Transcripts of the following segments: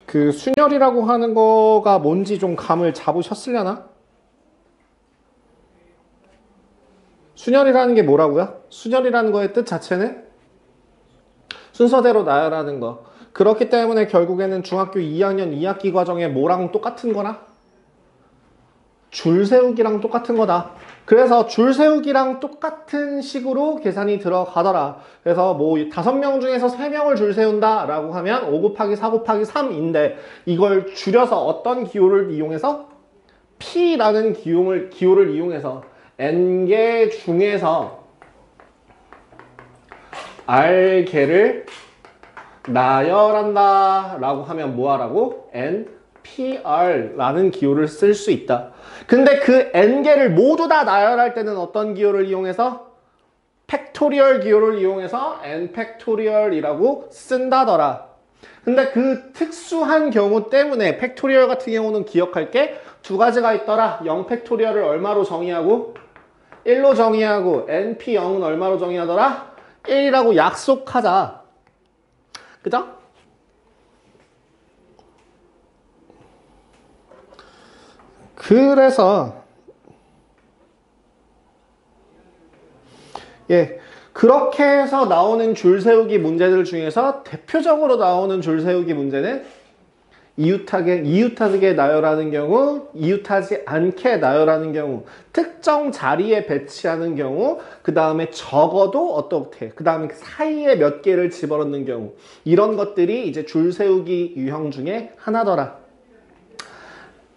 그 순열이라고 하는 거가 뭔지 좀 감을 잡으셨으려나? 순열이라는 게 뭐라고요? 순열이라는 거의 뜻 자체는 순서대로 나열하는 거. 그렇기 때문에 결국에는 중학교 2학년 2학기 과정에 뭐랑 똑같은 거나? 줄 세우기랑 똑같은 거다. 그래서 줄 세우기랑 똑같은 식으로 계산이 들어가더라. 그래서 뭐 5명 중에서 3명을 줄 세운다 라고 하면 5 곱하기 4 곱하기 3인데 이걸 줄여서 어떤 기호를 이용해서? P라는 기호를 이용해서 N개 중에서 R개를 나열한다 라고 하면 뭐하라고? NPR라는 기호를 쓸 수 있다. 근데 그 N개를 모두 다 나열할 때는 어떤 기호를 이용해서? 팩토리얼 기호를 이용해서 N팩토리얼이라고 쓴다더라. 근데 그 특수한 경우 때문에 팩토리얼 같은 경우는 기억할 게 두 가지가 있더라. 0팩토리얼을 얼마로 정의하고 1로 정의하고 NP0은 얼마로 정의하더라? 1이라고 약속하자. 그죠? 그래서 그렇게 해서 나오는 줄 세우기 문제들 중에서 대표적으로 나오는 줄 세우기 문제는 이웃하게 나열하는 경우, 이웃하지 않게 나열하는 경우, 특정 자리에 배치하는 경우, 그 다음에 적어도 어떻게, 그 다음에 사이에 몇 개를 집어넣는 경우, 이런 것들이 이제 줄 세우기 유형 중에 하나더라.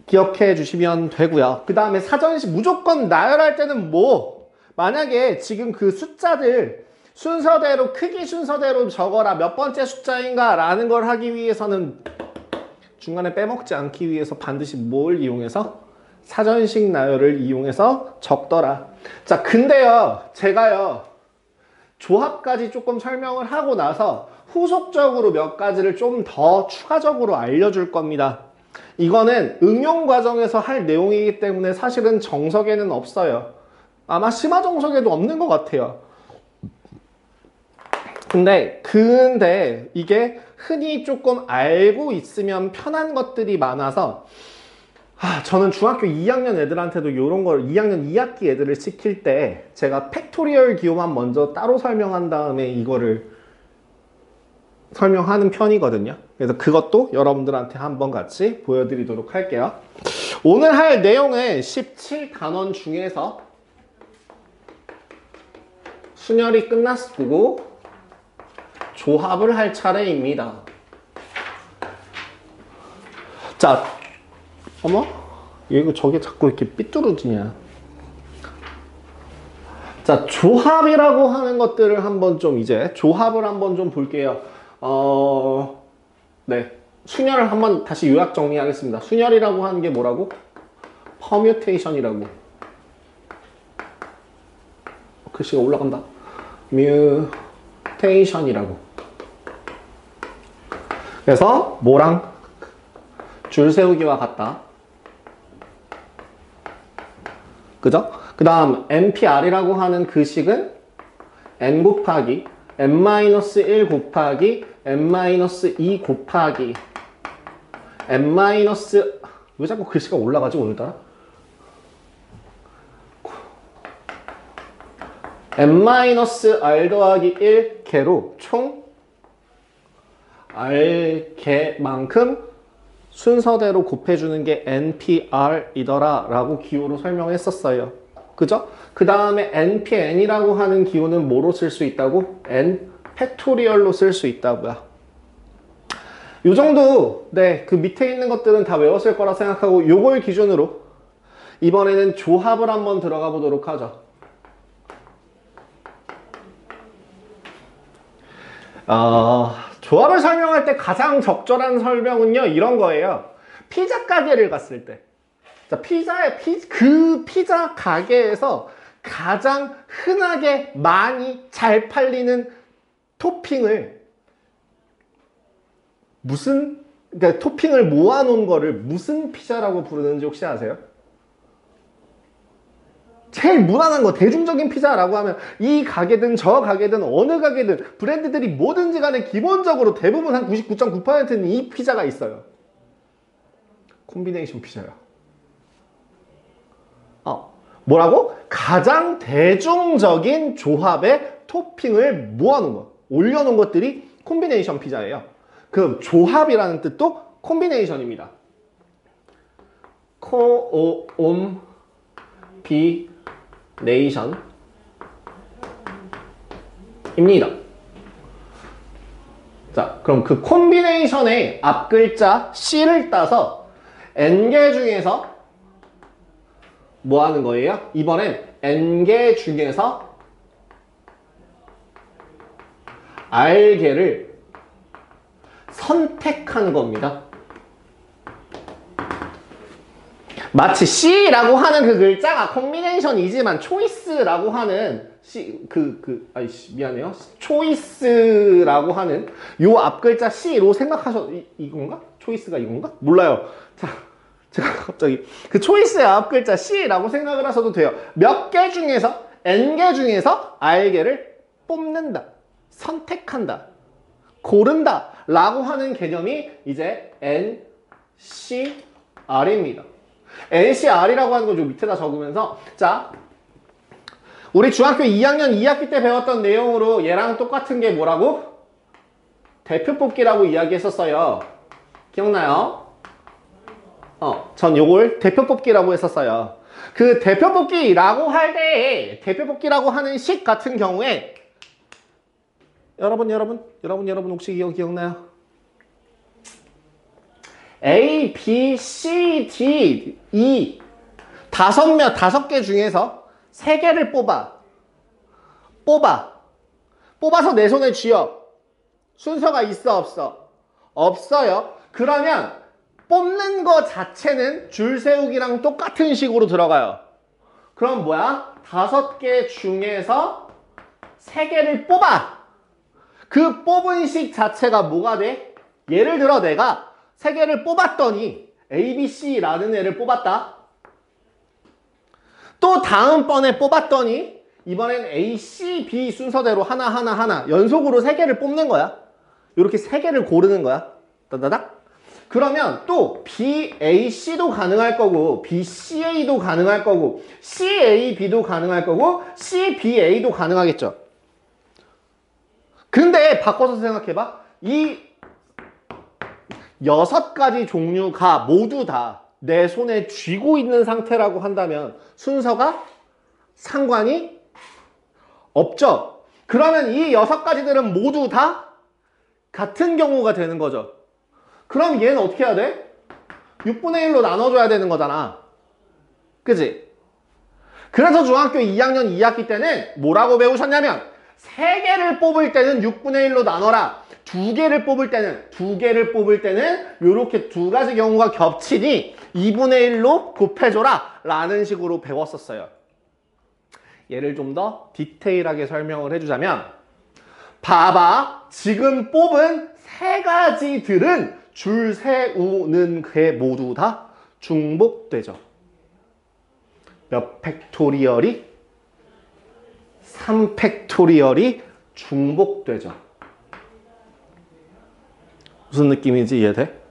기억해 주시면 되고요. 그 다음에 사전식 무조건 나열할 때는 뭐? 만약에 지금 그 숫자들 순서대로, 크기 순서대로 적어라. 몇 번째 숫자인가? 라는 걸 하기 위해서는 중간에 빼먹지 않기 위해서 반드시 뭘 이용해서? 사전식 나열을 이용해서 적더라. 자, 근데요, 제가요, 조합까지 조금 설명을 하고 나서 후속적으로 몇 가지를 좀 더 추가적으로 알려줄 겁니다. 이거는 응용 과정에서 할 내용이기 때문에 사실은 정석에는 없어요. 아마 심화 정석에도 없는 것 같아요. 근데 이게 흔히 조금 알고 있으면 편한 것들이 많아서 저는 중학교 2학년 애들한테도 이런 걸 2학년 2학기 애들을 시킬 때 제가 팩토리얼 기호만 먼저 따로 설명한 다음에 이거를 설명하는 편이거든요. 그래서 그것도 여러분들한테 한번 같이 보여드리도록 할게요. 오늘 할 내용은 17단원 중에서 순열이 끝났고 조합을 할 차례입니다. 자, 어머? 이거 저게 자꾸 이렇게 삐뚤어지냐? 자, 조합이라고 하는 것들을 한번 좀 이제 조합을 한번 좀 볼게요. 네. 순열을 한번 다시 요약 정리하겠습니다. 순열이라고 하는 게 뭐라고? 퍼뮤테이션이라고. 글씨가 올라간다. 뮤테이션이라고. 그래서 뭐랑 줄 세우기와 같다. 그죠? 그 다음 NPR이라고 하는 그 식은 N 곱하기 N-1 곱하기 N-2 곱하기 왜 자꾸 글씨가 올라가지 오늘따라? N-R 더하기 1개로 총 R개만큼 순서대로 곱해주는 게 NPR이더라 라고 기호로 설명했었어요. 그죠? 그 다음에 NPN이라고 하는 기호는 뭐로 쓸 수 있다고? N 팩토리얼로 쓸 수 있다고요. 요 정도, 네, 그 밑에 있는 것들은 다 외웠을 거라 생각하고 요걸 기준으로 이번에는 조합을 한번 들어가 보도록 하죠. 조합을 설명할 때 가장 적절한 설명은요, 이런 거예요. 피자 가게를 갔을 때. 자, 그 피자 가게에서 가장 흔하게 많이 잘 팔리는 토핑을 그러니까 토핑을 모아놓은 거를 무슨 피자라고 부르는지 혹시 아세요? 제일 무난한 거, 대중적인 피자라고 하면 이 가게든 저 가게든 어느 가게든 브랜드들이 뭐든지 간에 기본적으로 대부분 한 99.9%는 이 피자가 있어요. 콤비네이션 피자야. 뭐라고? 가장 대중적인 조합의 토핑을 모아놓은 것, 올려놓은 것들이 콤비네이션 피자예요. 그 조합이라는 뜻도 콤비네이션입니다. 코옴비네이션입니다. 자, 그럼 그 콤비네이션의 앞글자 C를 따서 N개 중에서 뭐 하는 거예요? 이번엔 N개 중에서 R개를 선택하는 겁니다. 마치 C라고 하는 그 글자가 콤비네이션이지만 초이스라고 하는 미안해요. 초이스라고 하는 요 앞글자 C로 이건가? 초이스가 이건가? 몰라요. 자, 제가 갑자기 그 초이스의 앞글자 C라고 생각을 하셔도 돼요. 몇 개 중에서 N개 중에서 R개를 뽑는다, 선택한다, 고른다 라고 하는 개념이 이제 NCR입니다. NCR이라고 하는 거 좀 밑에다 적으면서, 자, 우리 중학교 2학년 2학기 때 배웠던 내용으로 얘랑 똑같은 게 뭐라고? 대표 뽑기라고 이야기했었어요. 기억나요? 전 요걸 대표 뽑기라고 했었어요. 그 대표 뽑기라고 할 때, 대표 뽑기라고 하는 식 같은 경우에 여러분 혹시 기억나요? A, B, C, D, E 다섯 개 중에서 세 개를 뽑아서 내 손에 쥐어. 순서가 있어, 없어? 없어요. 그러면 뽑는 거 자체는 줄 세우기랑 똑같은 식으로 들어가요. 그럼 뭐야? 5개 중에서 3개를 뽑아. 그 뽑은 식 자체가 뭐가 돼? 예를 들어 내가 3개를 뽑았더니 A, B, C라는 애를 뽑았다. 또 다음번에 뽑았더니 이번엔 A, C, B 순서대로 하나 연속으로 3개를 뽑는 거야. 이렇게 3개를 고르는 거야. 따다닥. 그러면 또 B, A, C도 가능할 거고 B, C, A도 가능할 거고 C, A, B도 가능할 거고 C, B, A도 가능하겠죠. 근데 바꿔서 생각해봐. 이 6가지 종류가 모두 다 내 손에 쥐고 있는 상태라고 한다면 순서가 상관이 없죠. 그러면 이 6가지들은 모두 다 같은 경우가 되는 거죠. 그럼 얘는 어떻게 해야 돼? 6분의 1로 나눠줘야 되는 거잖아. 그치? 그래서 중학교 2학년 2학기 때는 뭐라고 배우셨냐면 3개를 뽑을 때는 6분의 1로 나눠라. 2개를 뽑을 때는 이렇게 2가지 경우가 겹치니 2분의 1로 곱해줘라 라는 식으로 배웠었어요. 얘를 좀 더 디테일하게 설명을 해주자면 봐봐. 지금 뽑은 3가지들은 줄 세우는 게 모두 다 중복되죠. 몇 팩토리얼이? 3팩토리얼이 중복되죠. 무슨 느낌인지 이해돼?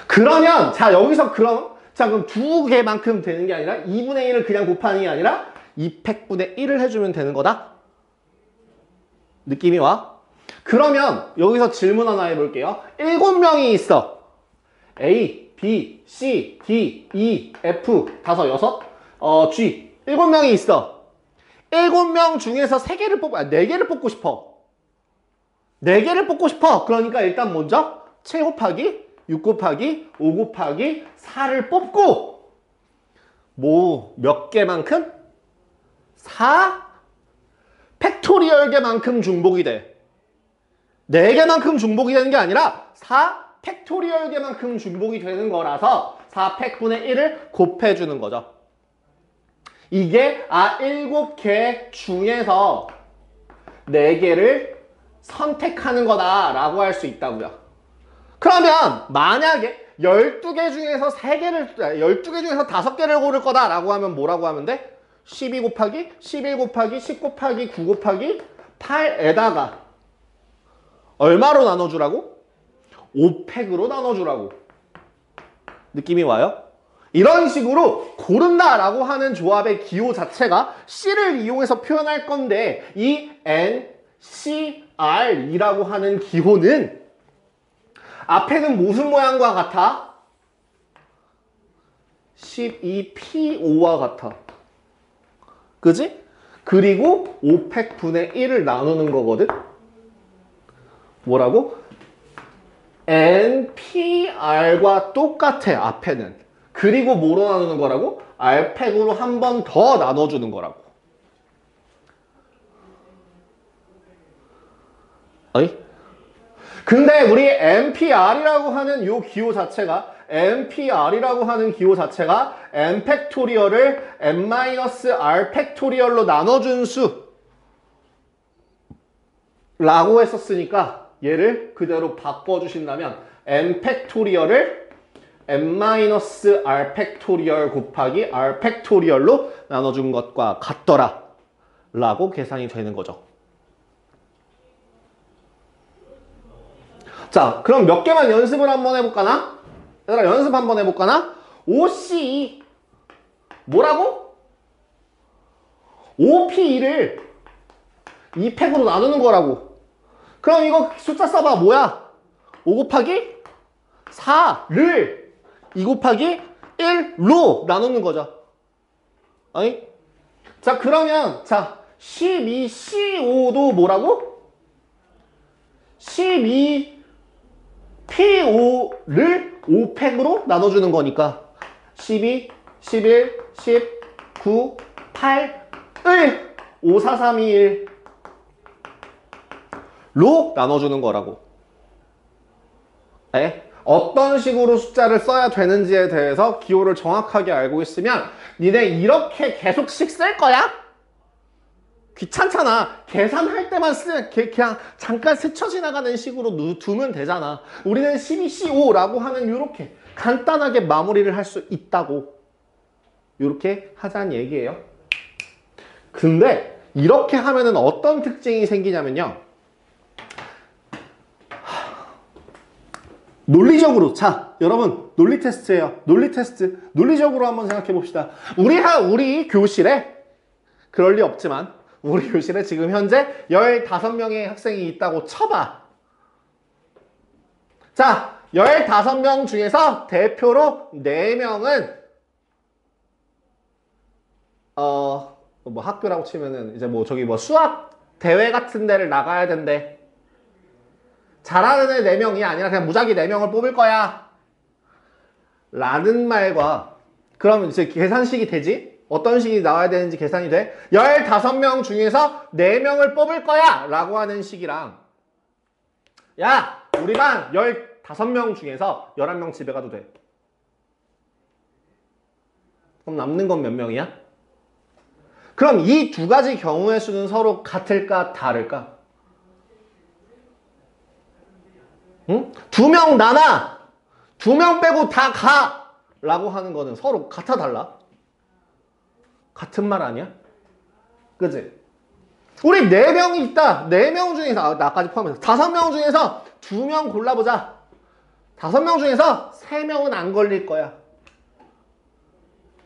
그러면 자 여기서 그럼 2개만큼 되는 게 아니라 2분의 1을 그냥 곱하는 게 아니라 2팩분의 1을 해주면 되는 거다? 느낌이 와? 그러면 여기서 질문 하나 해볼게요. 7명이 있어. A, B, C, D, E, F 5, 6, G 7명이 있어. 7명 중에서 4개를 뽑고 싶어. 4개를 뽑고 싶어. 그러니까 일단 먼저 7 곱하기 6 곱하기 5 곱하기 4를 뽑고 몇 개만큼? 4 팩토리얼 개만큼 중복이 돼. 4개만큼 중복이 되는 게 아니라 4 팩토리얼 개만큼 중복이 되는 거라서 4팩분의 1을 곱해주는 거죠. 이게 7개 중에서 4개를 선택하는 거다라고 할 수 있다고요. 그러면 만약에 12개 중에서 12개 중에서 5개를 고를 거다라고 하면 뭐라고 하면 돼? 12 곱하기 11 곱하기 10 곱하기 9 곱하기 8에다가 얼마로 나눠주라고? 5팩으로 나눠주라고. 느낌이 와요? 이런 식으로 고른다라고 하는 조합의 기호 자체가 C를 이용해서 표현할 건데 이 NCR이라고 하는 기호는 앞에는 무슨 모양과 같아? 12P5와 같아. 그지? 그리고 5팩 분의 1을 나누는 거거든? 뭐라고? NPR과 똑같아, 앞에는. 그리고 뭐로 나누는 거라고? R팩으로 한 번 더 나눠주는 거라고. 어이? 근데 우리 NPR이라고 하는 요 기호 자체가 NPR이라고 하는 기호 자체가 n 팩토리얼을 n-r 팩토리얼로 나눠준 수라고 했었으니까 얘를 그대로 바꿔주신다면 n 팩토리얼을 n-r 팩토리얼 곱하기 r 팩토리얼로 나눠준 것과 같더라 라고 계산이 되는 거죠. 자, 그럼 몇 개만 연습을 한번 해볼까나? 얘들아, 연습 한번 해볼까나? OC 뭐라고? OP2를 2팩으로 나누는 거라고. 그럼 이거 숫자 써봐. 뭐야? 5 곱하기 4를 2 곱하기 1로 나누는 거죠. 아니? 자, 그러면 자 12CO5도 뭐라고? 12P5를 5팩으로 나눠주는 거니까 12, 11, 10, 9, 8, 1, 5, 4, 3, 2, 1로 나눠주는 거라고. 에? 어떤 식으로 숫자를 써야 되는지에 대해서 기호를 정확하게 알고 있으면 니네 이렇게 계속씩 쓸 거야? 귀찮잖아. 계산할 때만 그냥 잠깐 스쳐 지나가는 식으로 두면 되잖아. 우리는 12CO5라고 하는 이렇게 간단하게 마무리를 할 수 있다고. 이렇게 하자는 얘기예요. 근데 이렇게 하면은 어떤 특징이 생기냐면요. 논리적으로, 자, 여러분, 논리 테스트예요. 논리 테스트. 논리적으로 한번 생각해 봅시다. 우리 교실에, 그럴 리 없지만, 우리 교실에 지금 현재 15명의 학생이 있다고 쳐봐. 자, 15명 중에서 대표로 4명은, 뭐 학교라고 치면은, 이제 뭐 저기 뭐 수학 대회 같은 데를 나가야 된대. 잘하는 애 4명이 아니라 그냥 무작위 4명을 뽑을 거야 라는 말과, 그러면 이제 계산식이 되지? 어떤 식이 나와야 되는지 계산이 돼? 15명 중에서 4명을 뽑을 거야 라고 하는 식이랑, 야, 우리 반 15명 중에서 11명 집에 가도 돼. 그럼 남는 건 몇 명이야? 그럼 이 두 가지 경우의 수는 서로 같을까 다를까? 응? 2명 나나 2명 빼고 다 가 라고 하는 거는 서로 같아 달라? 같은 말 아니야? 그치? 우리 4명이 있다. 4명 중에서, 나까지 포함해서 5명 중에서 2명 골라보자. 5명 중에서 3명은 안 걸릴 거야.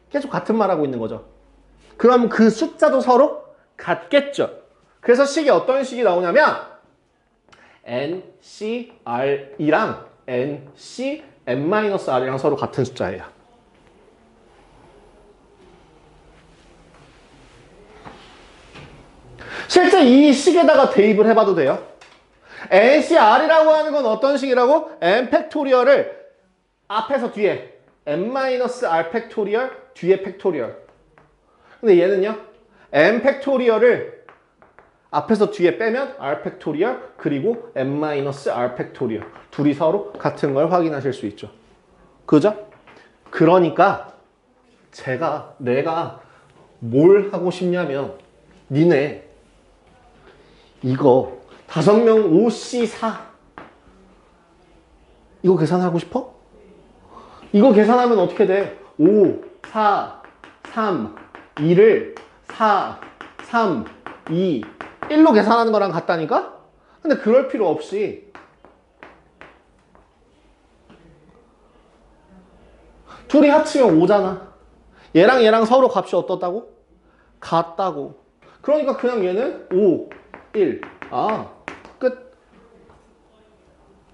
계속 같은 말 하고 있는 거죠. 그럼 그 숫자도 서로 같겠죠. 그래서 식이 어떤 식이 나오냐면 NCR이랑 NC, N-R이랑 서로 같은 숫자예요. 실제 이 식에다가 대입을 해봐도 돼요. NCR이라고 하는 건 어떤 식이라고? N 팩토리얼을 앞에서 뒤에 N-R 팩토리얼 뒤에 팩토리얼. 근데 얘는요, N 팩토리얼을 앞에서 뒤에 빼면 R 팩토리얼 그리고 N-R 팩토리얼 둘이 서로 같은 걸 확인하실 수 있죠. 그죠? 그러니까 내가 뭘 하고 싶냐면 니네 이거 5명 5C4 이거 계산하고 싶어? 이거 계산하면 어떻게 돼? 5, 4, 3, 2를 4, 3, 2, 1로 계산하는 거랑 같다니까? 근데 그럴 필요 없이 둘이 합치면 5잖아. 얘랑 얘랑 서로 값이 어떻다고? 같다고. 그러니까 그냥 얘는 5, 1. 아, 끝.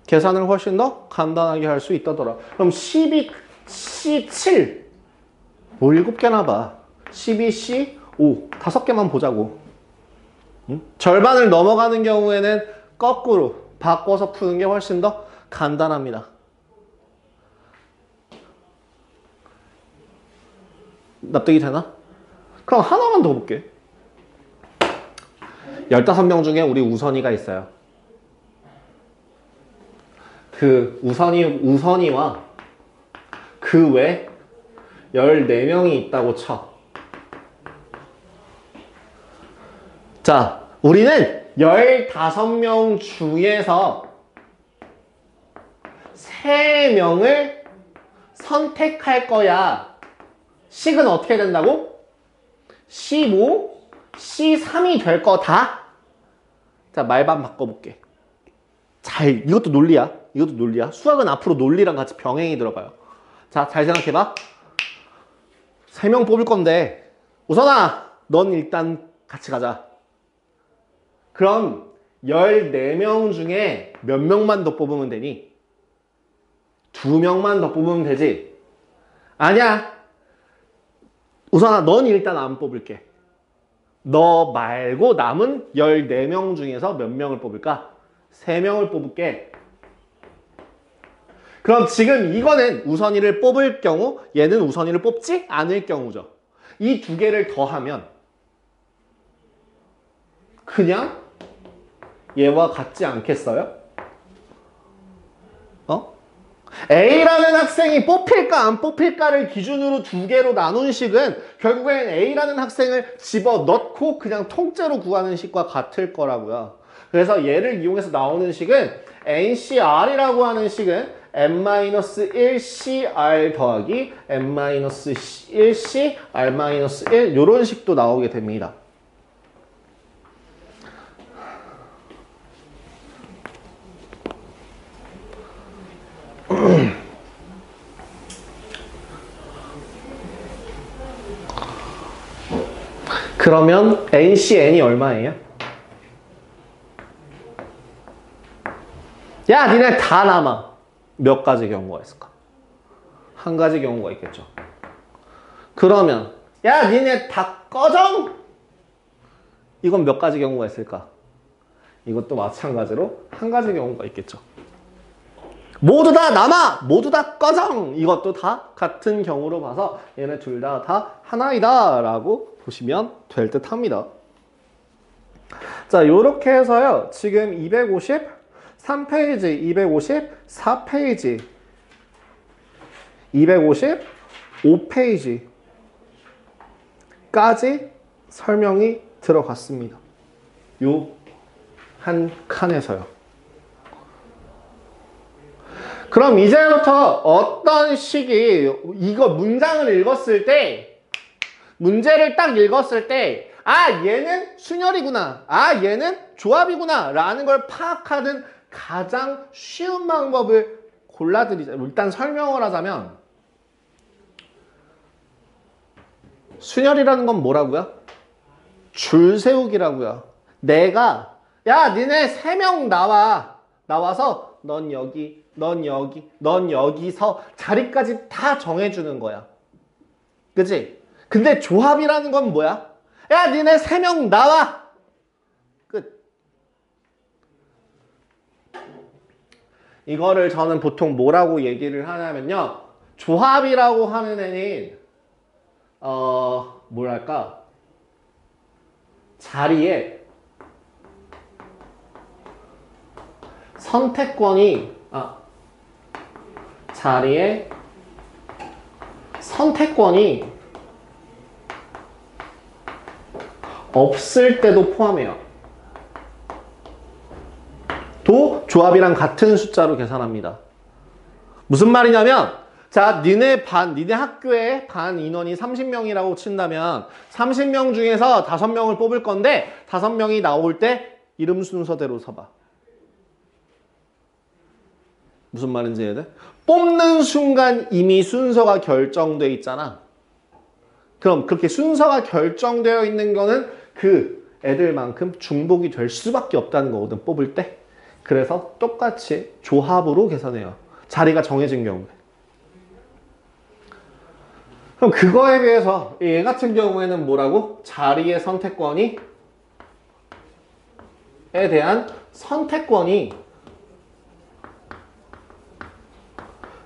계산을 훨씬 더 간단하게 할 수 있다더라. 그럼 12, C7. 뭐 7개나 봐. 12, C5. 5개만 보자고. 응? 절반을 넘어가는 경우에는 거꾸로 바꿔서 푸는 게 훨씬 더 간단합니다. 납득이 되나? 그럼 하나만 더 볼게. 15명 중에 우리 우선이가 있어요. 그 우선이와 그 외 14명이 있다고 쳐. 자, 우리는 15명 중에서 3명을 선택할 거야. 식은 어떻게 된다고? C5, C3이 될 거다. 자, 말반 바꿔볼게. 이것도 논리야. 이것도 논리야. 수학은 앞으로 논리랑 같이 병행이 들어가요. 자, 잘 생각해봐. 3명 뽑을 건데, 우선아, 넌 일단 같이 가자. 그럼 14명 중에 몇 명만 더 뽑으면 되니? 2명만 더 뽑으면 되지? 아니야. 우선아, 넌 일단 안 뽑을게. 너 말고 남은 14명 중에서 몇 명을 뽑을까? 3명을 뽑을게. 그럼 지금 이거는 우선이를 뽑을 경우, 얘는 우선이를 뽑지 않을 경우죠. 이 두 개를 더하면 그냥 얘와 같지 않겠어요? A라는 학생이 뽑힐까 안 뽑힐까를 기준으로 두 개로 나눈 식은 결국엔 A라는 학생을 집어넣고 그냥 통째로 구하는 식과 같을 거라고요. 그래서 얘를 이용해서 나오는 식은 NCR이라고 하는 식은 n-1cr 더하기 n-1c r-1 이런 식도 나오게 됩니다. 그러면 NCN이 얼마예요? 야, 니네 다 남아. 몇 가지 경우가 있을까? 한 가지 경우가 있겠죠. 그러면 야, 니네 다 꺼정! 이건 몇 가지 경우가 있을까? 이것도 마찬가지로 한 가지 경우가 있겠죠. 모두 다 남아! 모두 다 꺼정! 이것도 다 같은 경우로 봐서 얘네 둘 다 하나이다 라고 보시면 될 듯 합니다. 자, 요렇게 해서요. 지금 253페이지, 254페이지, 255페이지까지 설명이 들어갔습니다. 요 한 칸에서요. 그럼 이제부터 어떤 식이 이거 문장을 읽었을 때 문제를 딱 읽었을 때 아, 얘는 순열이구나. 아, 얘는 조합이구나. 라는 걸 파악하는 가장 쉬운 방법을 골라드리자. 일단 설명을 하자면 순열이라는 건 뭐라고요? 줄 세우기라고요. 내가 야, 니네 3명 나와서 넌 여기, 넌 여기, 넌 여기서 자리까지 다 정해주는 거야. 그치? 근데 조합이라는 건 뭐야? 야, 니네 3명 나와! 끝. 이거를 저는 보통 뭐라고 얘기를 하냐면요. 조합이라고 하는 애는 뭐랄까, 자리에 자리에 선택권이 없을 때도 포함해요. 도 조합이랑 같은 숫자로 계산합니다. 무슨 말이냐면, 자, 니네 학교에 반 인원이 30명이라고 친다면 30명 중에서 5명을 뽑을 건데 5명이 나올 때 이름 순서대로 서봐. 무슨 말인지 이해돼? 뽑는 순간 이미 순서가 결정돼 있잖아. 그럼 그렇게 순서가 결정되어 있는 거는 그 애들만큼 중복이 될 수밖에 없다는 거거든, 뽑을 때. 그래서 똑같이 조합으로 계산해요. 자리가 정해진 경우에. 그럼 그거에 비해서 얘 같은 경우에는 뭐라고? 자리의 선택권이 에 대한 선택권이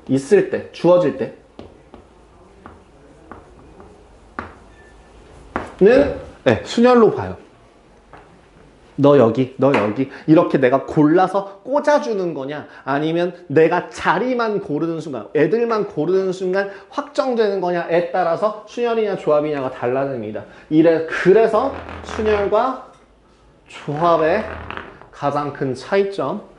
있을 때, 주어질 때는 네, 순열로 봐요. 너 여기, 너 여기 이렇게 내가 골라서 꽂아주는 거냐, 아니면 내가 자리만 고르는 순간, 애들만 고르는 순간 확정되는 거냐에 따라서 순열이냐 조합이냐가 달라집니다. 그래서 순열과 조합의 가장 큰 차이점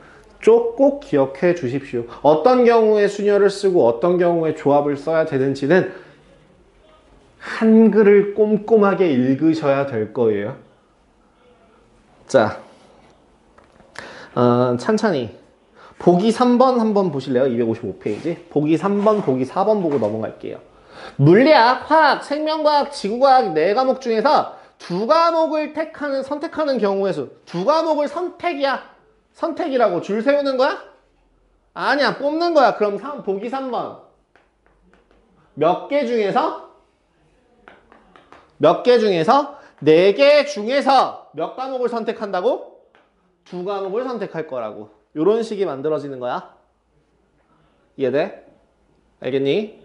꼭 기억해 주십시오. 어떤 경우에 순열을 쓰고 어떤 경우에 조합을 써야 되는지는 한글을 꼼꼼하게 읽으셔야 될 거예요. 자, 찬찬히 보기 3번 한번 보실래요? 255페이지. 보기 3번, 보기 4번 보고 넘어갈게요. 물리학, 화학, 생명과학, 지구과학 4과목 중에서 2과목을 선택하는 경우의 수. 2과목을 선택이라고 줄 세우는 거야? 아니야, 뽑는 거야. 그럼 보기 3번. 몇 개 중에서 4개 중에서 몇 과목을 선택한다고? 2과목을 선택할 거라고. 이런 식이 만들어지는 거야. 이해돼? 알겠니?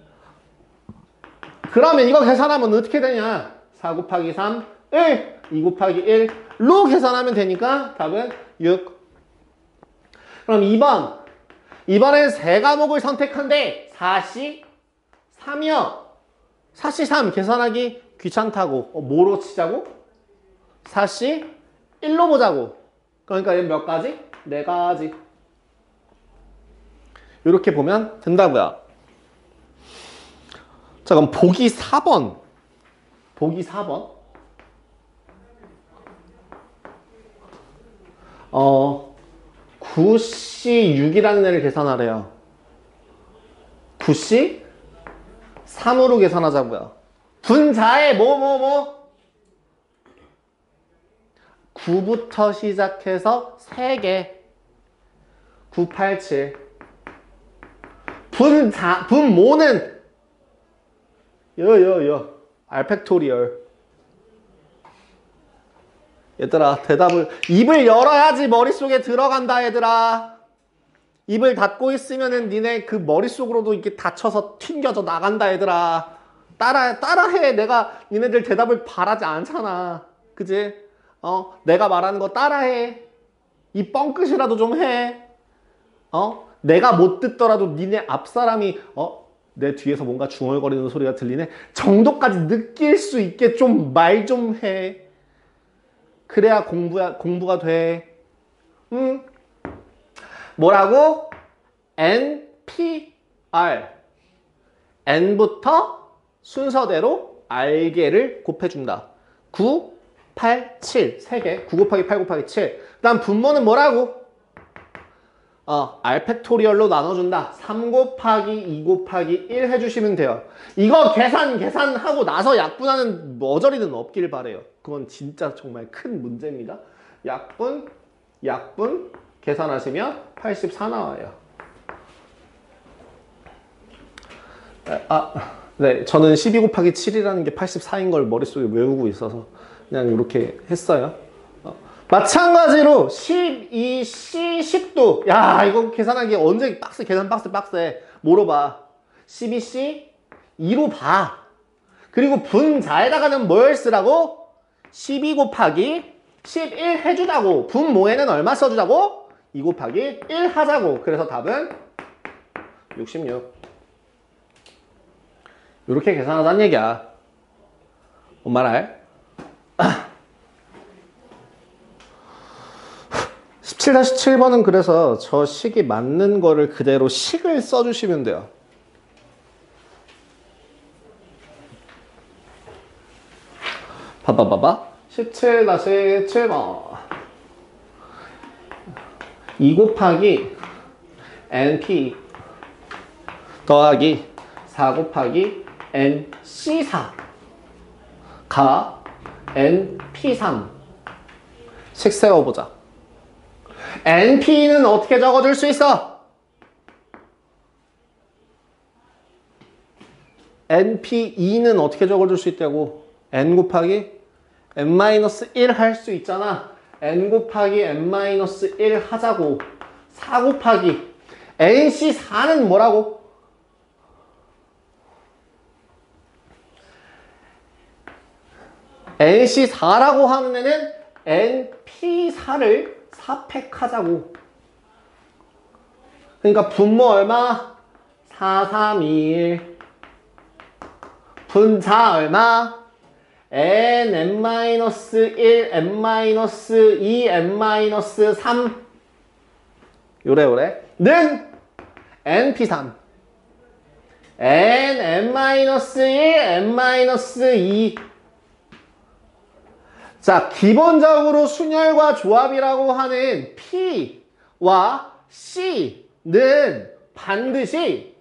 그러면 이거 계산하면 어떻게 되냐? 4 곱하기 3, 1. 2 곱하기 1로 계산하면 되니까 답은 6. 그럼 2번. 이번엔 3과목을 선택한대. 4시 3이요. 4시 3 계산하기 귀찮다고. 뭐로 치자고? 4시 1로 보자고. 그러니까 얘는 몇 가지? 4가지. 이렇게 보면 된다고요. 자, 그럼 보기 4번. 보기 4번. 9시 6이라는 애를 계산하래요. 9시 3으로 계산하자고요. 분자에 9부터 시작해서 3개. 9, 8, 7. 분모는 알팩토리얼. 얘들아, 대답을 입을 열어야지 머릿속에 들어간다, 얘들아. 입을 닫고 있으면은 니네 그 머릿속으로도 이렇게 닫혀서 튕겨져 나간다, 얘들아. 따라해. 내가 니네들 대답을 바라지 않잖아. 그지? 내가 말하는 거 따라해. 이 뻥끗이라도 좀 해. 내가 못 듣더라도 니네 앞사람이 내 뒤에서 뭔가 중얼거리는 소리가 들리네 정도까지 느낄 수 있게 좀 말 좀 해. 그래야 공부가 돼. 뭐라고? NPR. N부터 순서대로 R개를 곱해준다. 9, 8, 7. 3개. 9 곱하기 8 곱하기 7. 그 다음 분모는 뭐라고? 알팩토리얼로 나눠준다. 3 곱하기 2 곱하기 1 해주시면 돼요. 이거 계산하고 나서 약분하는 머저리는 없길 바래요. 그건 진짜 정말 큰 문제입니다. 약분 계산하시면 84 나와요. 네, 저는 12 곱하기 7이라는 게 84인 걸 머릿속에 외우고 있어서 그냥 이렇게 했어요. 마찬가지로 12C 10도. 야, 이거 계산하기 언제 계산 빡세. 뭐로 봐? 12C 2로 봐. 그리고 분자에다가는 뭘 쓰라고? 12 곱하기 11 해주자고. 분모에는 얼마 써주자고? 2 곱하기 1 하자고. 그래서 답은 66. 이렇게 계산하자는 얘기야. 뭔 말? 17-7번은 그래서 저 식이 맞는 거를 그대로 식을 써주시면 돼요. 봐봐. 17-7번. 2 곱하기 NP 더하기 4 곱하기 NC4가 NP3 식 세워보자. NP는 어떻게 적어줄 수 있어? NP2는 어떻게 적어줄 수 있다고? N 곱하기 N-1 할 수 있잖아. N 곱하기 N-1 하자고. 4 곱하기 NC4는 뭐라고? NC4라고 하는 애는 NP4를 4팩하자고. 그러니까 분모 얼마? 4, 3, 2, 1. 분자 얼마? N, N-1, N-2, N-3 요래 는 NP3 N, N-1, N-2 자, 기본적으로 순열과 조합이라고 하는 P와 C는 반드시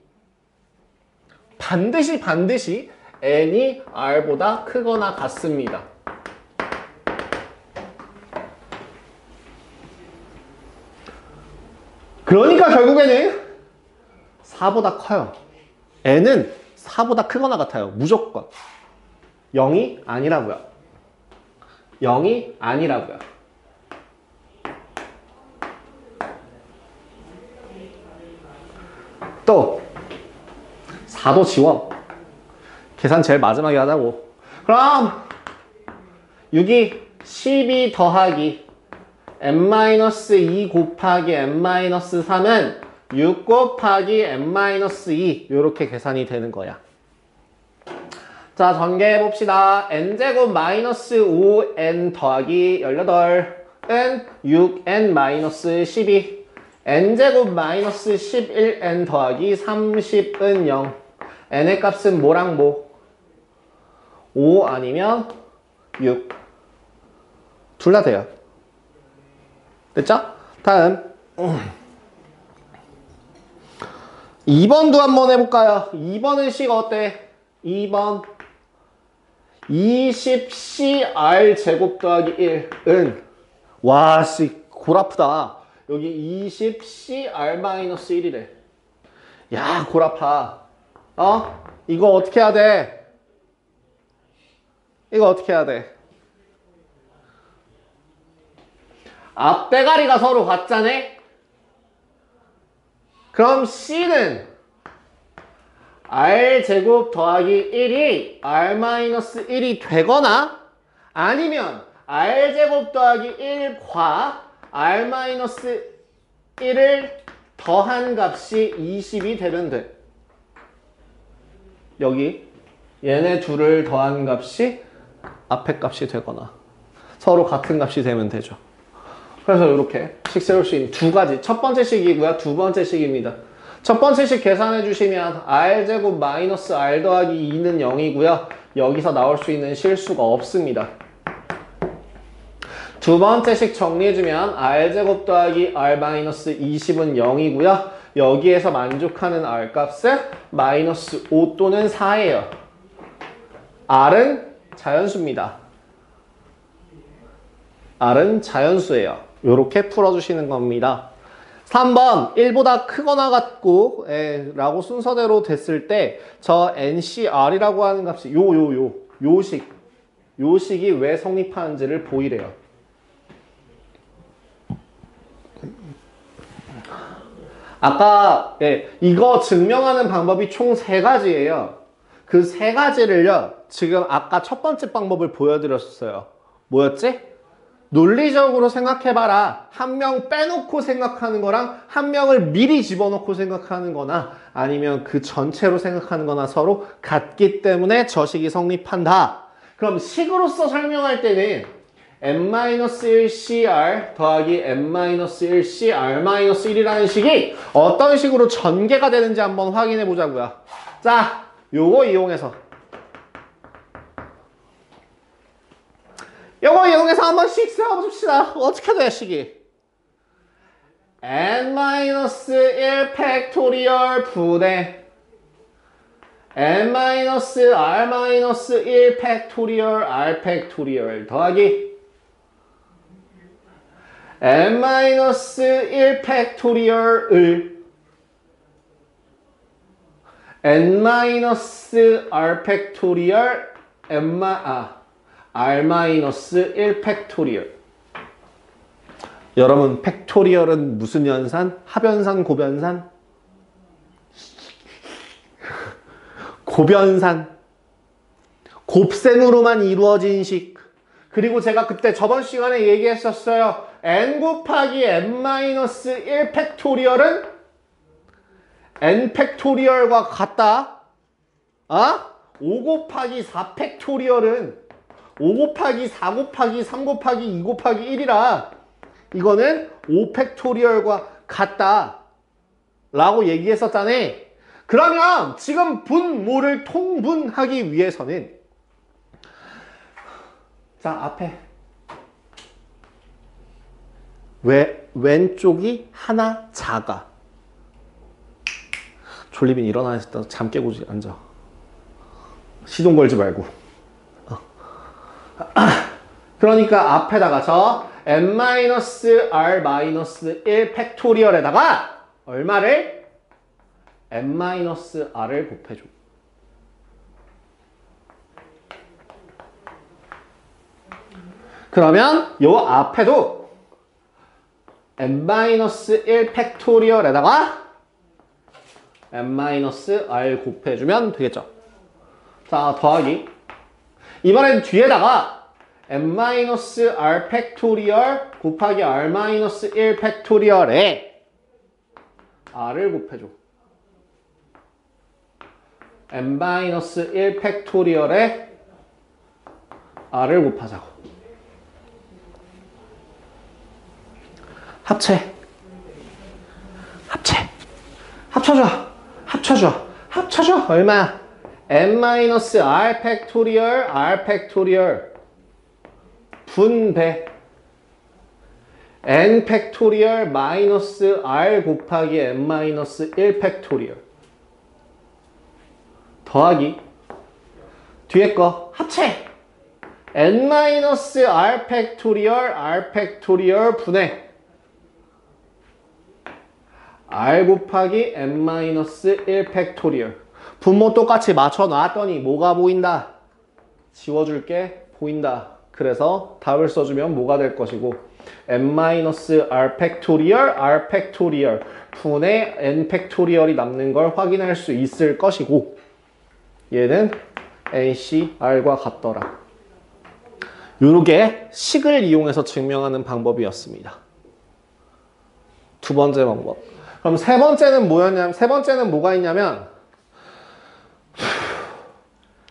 N이 R보다 크거나 같습니다. 그러니까 결국에는 4보다 커요. N은 4보다 크거나 같아요. 무조건. 0이 아니라고요. 0이 아니라고요. 또 4도 지워. 계산 제일 마지막에 하자고. 그럼 6이 12 더하기 n-2 곱하기 n-3은 6 곱하기 n-2 이렇게 계산이 되는 거야. 자, 전개해봅시다. n제곱 마이너스 5n 더하기 18은 6n-12 n제곱 마이너스 11n 더하기 30은 0 n의 값은 뭐랑 뭐? 5 아니면 6 둘 다 돼요. 됐죠? 다음 2번도 한번 해볼까요? 2번은 C가 어때? 2번 20CR 제곱 더하기 1은 와, 씨, 골 아프다. 여기 20CR-1이래. 야, 골 아파. 이거 어떻게 해야 돼? 이거 어떻게 해야 돼? 앞대가리가 서로 같잖아? 그럼 C는 R제곱 더하기 1이 R-1이 되거나 아니면 R제곱 더하기 1과 R-1을 더한 값이 20이 되면 돼. 여기 얘네 둘을 더한 값이 앞에 값이 되거나 서로 같은 값이 되면 되죠. 그래서 이렇게 식 세울 수 있는 두 가지. 첫 번째 식이고요. 두 번째 식입니다. 첫 번째 식 계산해 주시면 R제곱 마이너스 R 더하기 2는 0이고요. 여기서 나올 수 있는 실수가 없습니다. 두 번째 식 정리해주면 R제곱 더하기 R 마이너스 20은 0이고요. 여기에서 만족하는 R 값은 마이너스 5 또는 4예요. R은 자연수입니다. R은 자연수예요. 이렇게 풀어주시는 겁니다. 3번 1보다 크거나 같고 라고 순서대로 됐을 때 저 NCR이라고 하는 값이 요 식이 왜 성립하는지를 보이래요. 아까 이거 증명하는 방법이 총 3가지예요. 그 3가지를요 지금 아까 첫 번째 방법을 보여드렸어요. 뭐였지? 논리적으로 생각해봐라. 한 명 빼놓고 생각하는 거랑 한 명을 미리 집어넣고 생각하는 거나 아니면 그 전체로 생각하는 거나 서로 같기 때문에 저 식이 성립한다. 그럼 식으로서 설명할 때는 n-1cr 더하기 n-1cr-1이라는 식이 어떤 식으로 전개가 되는지 한번 확인해 보자고요. 자, 요거 이용해서 한번 식 세워봅시다. 어떻게 돼, 식이? n-1 팩토리얼 분의 n-r-1 팩토리얼 r 팩토리얼 더하기 n-1 팩토리얼을 n-r 팩토리얼 r-1 팩토리얼. 여러분 팩토리얼은 무슨 연산? 합연산, 고변산? 고변산. 곱셈으로만 이루어진 식. 그리고 제가 그때 저번 시간에 얘기했었어요. n 곱하기 n-1 팩토리얼은 n 팩토리얼과 같다. 5 곱하기 4 팩토리얼은 5 곱하기 4 곱하기 3 곱하기 2 곱하기 1이라 이거는 5 팩토리얼과 같다 라고 얘기했었잖아. 그러면 지금 분모를 통분하기 위해서는 자 앞에 왼쪽이 하나 작아. 졸리면 일어나 있다 잠 깨고 앉아. 시동 걸지 말고. 그러니까 앞에다가 저 n-r-1 팩토리얼에다가 얼마를? n-r을 곱해줘. 그러면 요 앞에도 n-1 팩토리얼에다가 n-r 곱해주면 되겠죠. 자, 더하기. 이번엔 뒤에다가 n-r 팩토리얼 곱하기 r-1 팩토리얼에 r을 곱해줘. n-1 팩토리얼에 r을 곱하자고. 합쳐줘. 얼마야? n-r 팩토리얼 r 팩토리얼 분배 n 팩토리얼 마이너스 r 곱하기 n-1 팩토리얼 더하기 뒤에 거 합체 n-r 팩토리얼 r 팩토리얼 분해 r 곱하기 n-1 팩토리얼. 분모 똑같이 맞춰 놨더니 뭐가 보인다? 지워줄게. 보인다. 그래서 답을 써주면 뭐가 될 것이고 n-r 팩토리얼 r 팩토리얼 분의 n 팩토리얼이 남는 걸 확인할 수 있을 것이고 얘는 ncr과 같더라. 요렇게 식을 이용해서 증명하는 방법이었습니다. 두 번째 방법. 그럼 세 번째는 뭐였냐면, 세 번째는 뭐가 있냐면,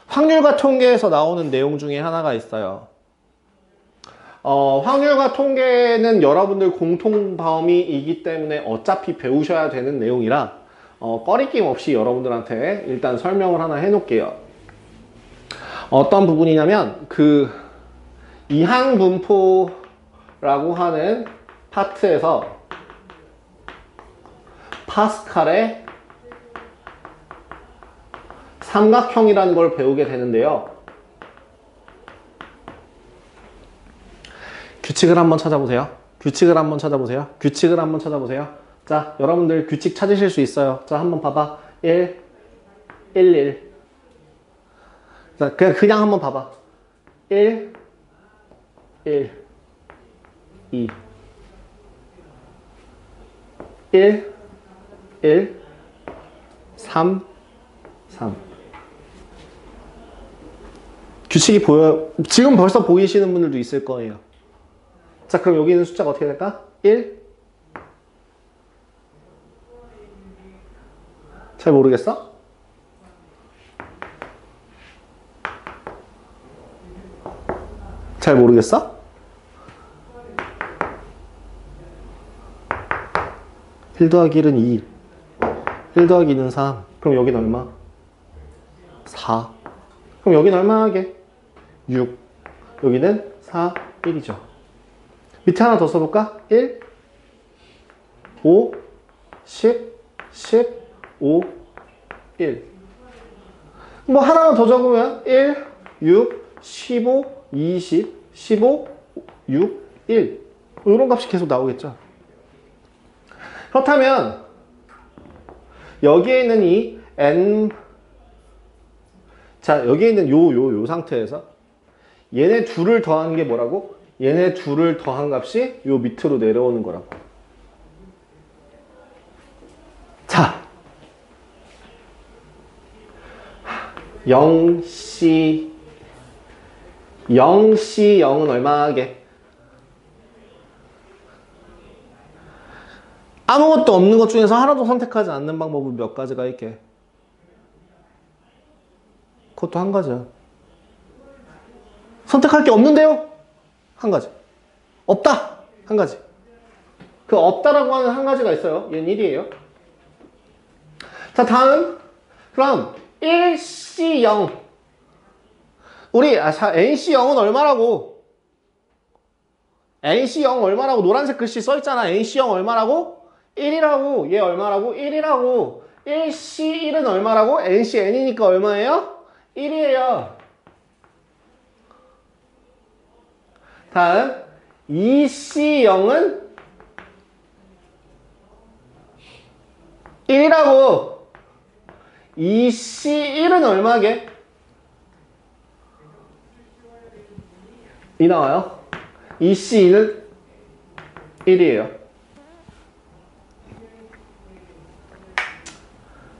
확률과 통계에서 나오는 내용 중에 하나가 있어요. 확률과 통계는 여러분들 공통 범위이기 때문에 어차피 배우셔야 되는 내용이라, 꺼리낌 없이 여러분들한테 일단 설명을 하나 해놓을게요. 어떤 부분이냐면, 이항분포라고 하는 파트에서 파스칼의 삼각형이라는 걸 배우게 되는데요. 규칙을 한번 찾아보세요. 자, 여러분들 규칙 찾으실 수 있어요. 자, 한번 봐봐. 1, 1, 1. 자, 그냥 한번 봐봐. 1, 1, 2. 1, 1, 3, 3. 규칙이 보여요. 지금 벌써 보이시는 분들도 있을 거예요. 자, 그럼 여기 있는 숫자가 어떻게 될까? 1. 잘 모르겠어? 잘 모르겠어? 1 더하기 1은 2. 1 더하기 2는 3. 그럼 여기는 얼마? 4. 그럼 여기는 얼마 하게? 6. 여기는 4, 1이죠. 밑에 하나 더 써볼까? 1, 5, 10, 10, 5, 1. 뭐 하나만 더 적으면 1, 6, 15, 20, 15, 6, 1 이런 값이 계속 나오겠죠. 그렇다면 여기에 있는 이 n 자 여기에 있는 요 상태에서 얘네 둘을 더하는 게 뭐라고? 얘네 둘을 더한 값이 요 밑으로 내려오는 거라고. 자 0C 0은 얼마게? 아무것도 없는 것 중에서 하나도 선택하지 않는 방법은 몇 가지가 있게? 그것도 한 가지야. 선택할 게 없는데요? 한 가지. 없다! 한 가지. 그 없다라고 하는 한 가지가 있어요. 얘는 1이에요. 자, 다음. 그럼 1C0. 우리 NC0은 얼마라고? NC0 얼마라고? 노란색 글씨 써있잖아. NC0 얼마라고? 1이라고. 얘 얼마라고? 1이라고. 1C1은 얼마라고? NCN이니까 얼마예요? 1이에요. 다음 2C0은 1이라고. 2C1은 얼마게? 2 나와요. 2C2는 1이에요.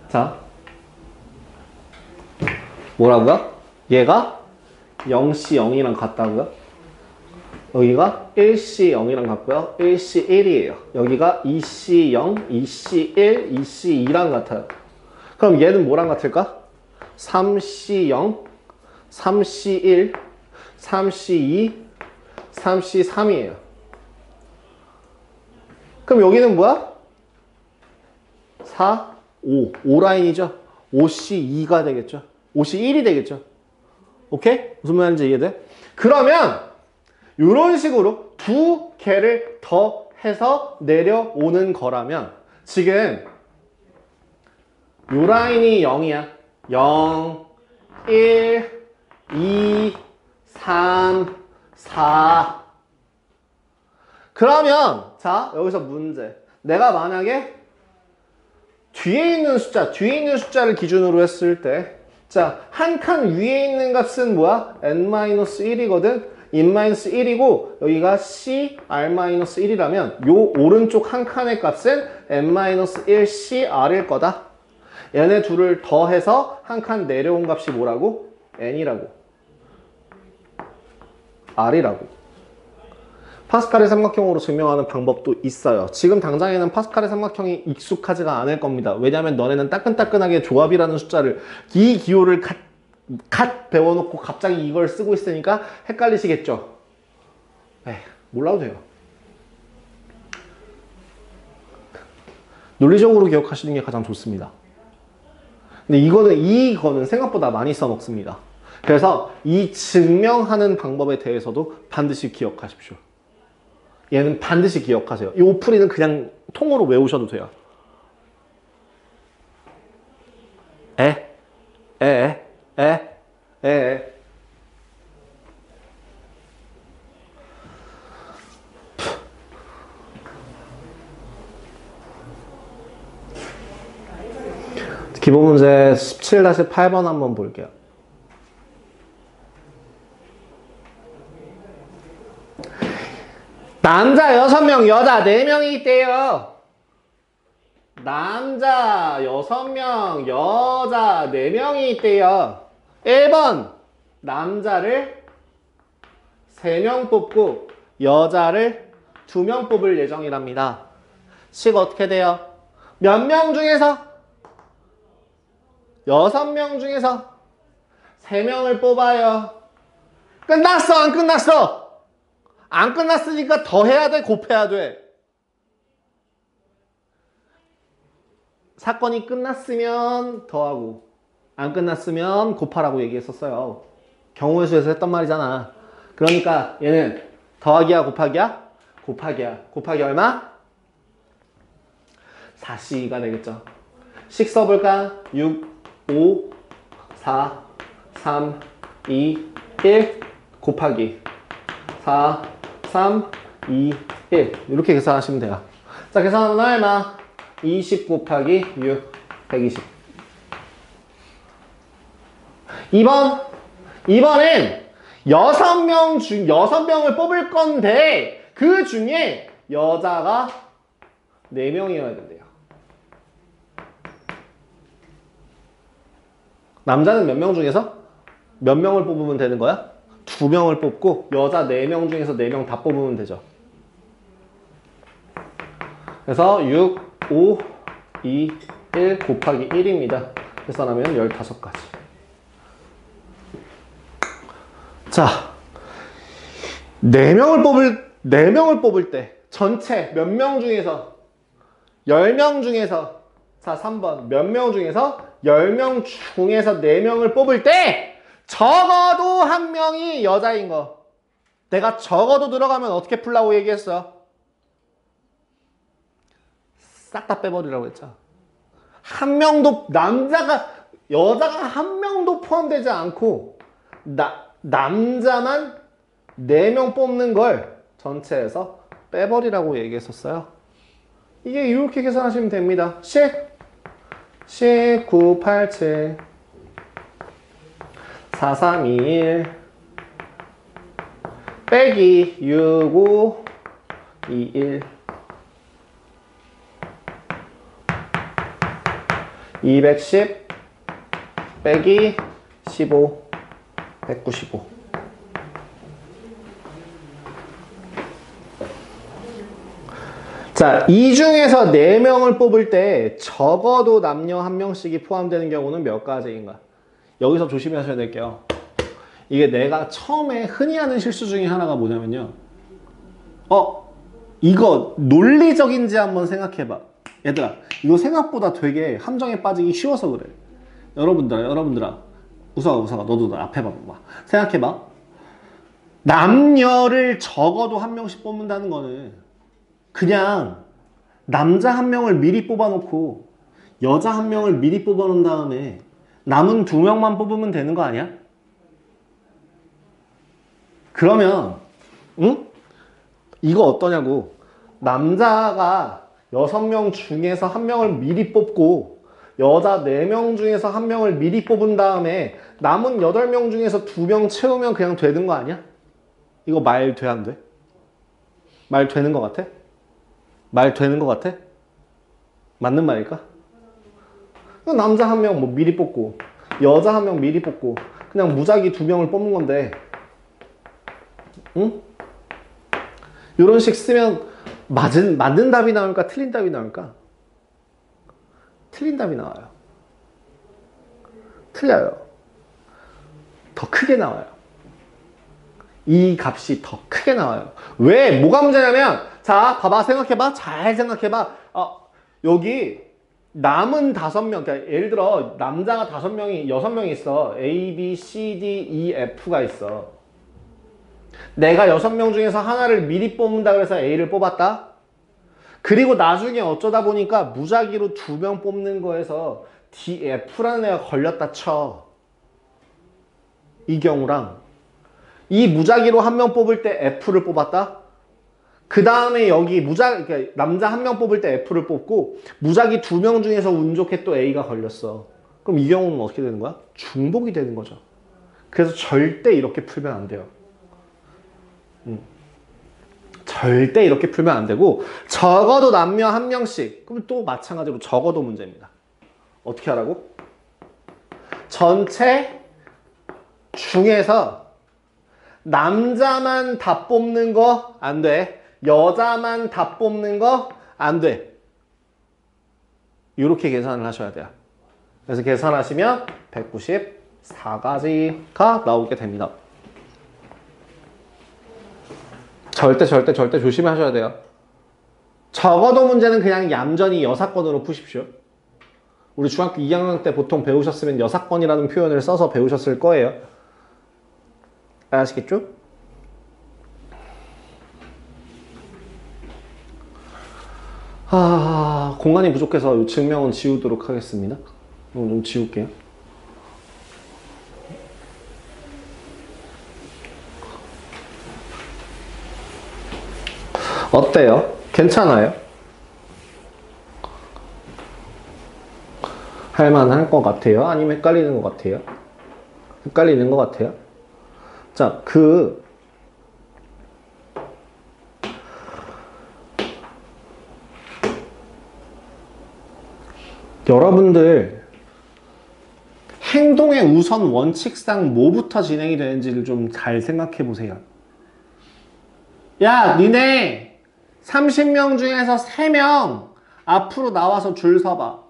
자, 뭐라고요? 얘가 0C0이랑 같다고요? 여기가 1C0이랑 같고요. 1C1이에요. 여기가 2C0, 2C1, 2C2랑 같아요. 그럼 얘는 뭐랑 같을까? 3C0, 3C1, 3C2, 3C3이에요. 그럼 여기는 뭐야? 4, 5. 5라인이죠? 5C2가 되겠죠? 5C1이 되겠죠? 오케이? 무슨 말인지 이해돼? 그러면 이런 식으로 두 개를 더 해서 내려오는 거라면 지금 요 라인이 0이야. 0, 1, 2, 3, 4. 그러면 자 여기서 문제. 내가 만약에 뒤에 있는 숫자를 기준으로 했을 때 자, 한 칸 위에 있는 값은 뭐야? n-1이거든? n-1이고 여기가 c r-1이라면 요 오른쪽 한 칸의 값은 n-1 cr일 거다. 얘네 둘을 더해서 한 칸 내려온 값이 뭐라고? n이라고. r이라고. 파스칼의 삼각형으로 증명하는 방법도 있어요. 지금 당장에는 파스칼의 삼각형이 익숙하지가 않을 겁니다. 왜냐하면 너네는 따끈따끈하게 조합이라는 숫자를 이 기호를 갓 배워놓고 갑자기 이걸 쓰고 있으니까 헷갈리시겠죠? 에이, 몰라도 돼요. 논리적으로 기억하시는 게 가장 좋습니다. 근데 이거는 생각보다 많이 써먹습니다. 그래서 이 증명하는 방법에 대해서도 반드시 기억하십시오. 얘는 반드시 기억하세요. 이 오프리는 그냥 통으로 외우셔도 돼요. 기본 문제 17-8번 한번 볼게요. 남자 6명, 여자 4명이 있대요. 남자 6명, 여자 4명이 있대요. 1번 남자를 3명 뽑고 여자를 2명 뽑을 예정이랍니다. 식 어떻게 돼요? 몇 명 중에서? 6명 중에서 3명을 뽑아요. 끝났어, 안 끝났어? 안 끝났으니까 더 해야 돼, 곱해야 돼? 사건이 끝났으면 더하고 안 끝났으면 곱하라고 얘기했었어요. 경우의 수에서 했단 말이잖아. 그러니까 얘는 더하기야 곱하기야? 곱하기야. 곱하기 얼마? 4C가 되겠죠. 식 써볼까? 6, 5, 4, 3, 2, 1 곱하기 4, 3, 2, 1 이렇게 계산하시면 돼요. 자, 계산하면 얼마? 20 곱하기 6, 120. 2번은 6명을 뽑을 건데 그 중에 여자가 4명이어야 된대요. 남자는 몇 명 중에서 몇 명을 뽑으면 되는 거야? 2명을 뽑고 여자 4명 중에서 4명 다 뽑으면 되죠. 그래서 6, 5, 2, 1 곱하기 1입니다. 계산하면 15가지. 자, 4명을 뽑을 때 전체 몇 명 중에서 10명 중에서 자, 3번 몇 명 중에서 10명 중에서 4명을 뽑을 때 적어도 한 명이 여자인 거. 내가 적어도 들어가면 어떻게 풀라고 얘기했어? 싹 다 빼버리라고 했죠. 한 명도 여자가 한 명도 포함되지 않고 남자만 4명 뽑는 걸 전체에서 빼버리라고 얘기했었어요. 이게 이렇게 계산하시면 됩니다. 9, 8, 7 4, 3, 2, 1 빼기 6, 5, 2, 1 210 빼기 15 195. 자, 이 중에서 4명을 뽑을 때 적어도 남녀 1명씩이 포함되는 경우는 몇 가지인가? 여기서 조심하셔야 될게요. 이게 내가 처음에 흔히 하는 실수 중에 하나가 뭐냐면요. 이거 논리적인지 한번 생각해봐. 얘들아, 이거 생각보다 되게 함정에 빠지기 쉬워서 그래. 여러분들아. 우석아, 너도 앞에 봐봐. 생각해봐. 남녀를 적어도 1명씩 뽑는다는 거는 그냥 남자 1명을 미리 뽑아놓고 여자 1명을 미리 뽑아놓은 다음에 남은 2명만 뽑으면 되는 거 아니야? 그러면 이거 어떠냐고. 남자가 6명 중에서 1명을 미리 뽑고 여자 4명 중에서 1명을 미리 뽑은 다음에 남은 8명 중에서 2명 채우면 그냥 되는 거 아니야? 이거 말 돼, 안 돼? 말 되는 거 같아? 말 되는 거 같아? 맞는 말일까? 남자 1명 뭐 미리 뽑고 여자 1명 미리 뽑고 그냥 무작위 2명을 뽑는 건데, 응? 이런 식 쓰면 맞는 답이 나올까? 틀린 답이 나올까? 틀린 답이 나와요. 틀려요. 더 크게 나와요. 이 값이 더 크게 나와요. 왜? 뭐가 문제냐면, 자, 봐봐, 생각해봐. 잘 생각해봐. 여기 남은 5명, 그러니까 예를 들어 남자가 6명이 있어. A, B, C, D, E, F가 있어. 내가 6명 중에서 하나를 미리 뽑는다 그래서 A를 뽑았다. 그리고 나중에 어쩌다 보니까 무작위로 2명 뽑는 거에서 F라는 애가 걸렸다 쳐. 이 경우랑 이 무작위로 1명 뽑을 때 F를 뽑았다. 그 다음에 여기 그러니까 남자 1명 뽑을 때 F를 뽑고 무작위 2명 중에서 운 좋게 또 A가 걸렸어. 그럼 이 경우는 어떻게 되는 거야? 중복이 되는 거죠. 그래서 절대 이렇게 풀면 안 돼요. 절대 이렇게 풀면 안 되고, 적어도 남녀 1명씩. 그럼 또 마찬가지로 적어도 문제입니다. 어떻게 하라고? 전체 중에서 남자만 다 뽑는 거 안 돼. 여자만 다 뽑는 거 안 돼. 이렇게 계산을 하셔야 돼요. 그래서 계산하시면 194가지가 나오게 됩니다. 절대 조심하셔야 돼요. 적어도 문제는 그냥 얌전히 여사건으로 푸십시오. 우리 중학교 2학년 때 보통 배우셨으면 여사건이라는 표현을 써서 배우셨을 거예요. 아시겠죠? 공간이 부족해서 이 증명은 지우도록 하겠습니다. 좀 지울게요. 어때요? 괜찮아요? 할만할 것 같아요? 아니면 헷갈리는 것 같아요? 헷갈리는 것 같아요? 자, 여러분들 행동의 우선 원칙상 뭐부터 진행이 되는지를 좀 잘 생각해 보세요. 야, 니네 30명 중에서 3명 앞으로 나와서 줄 서봐.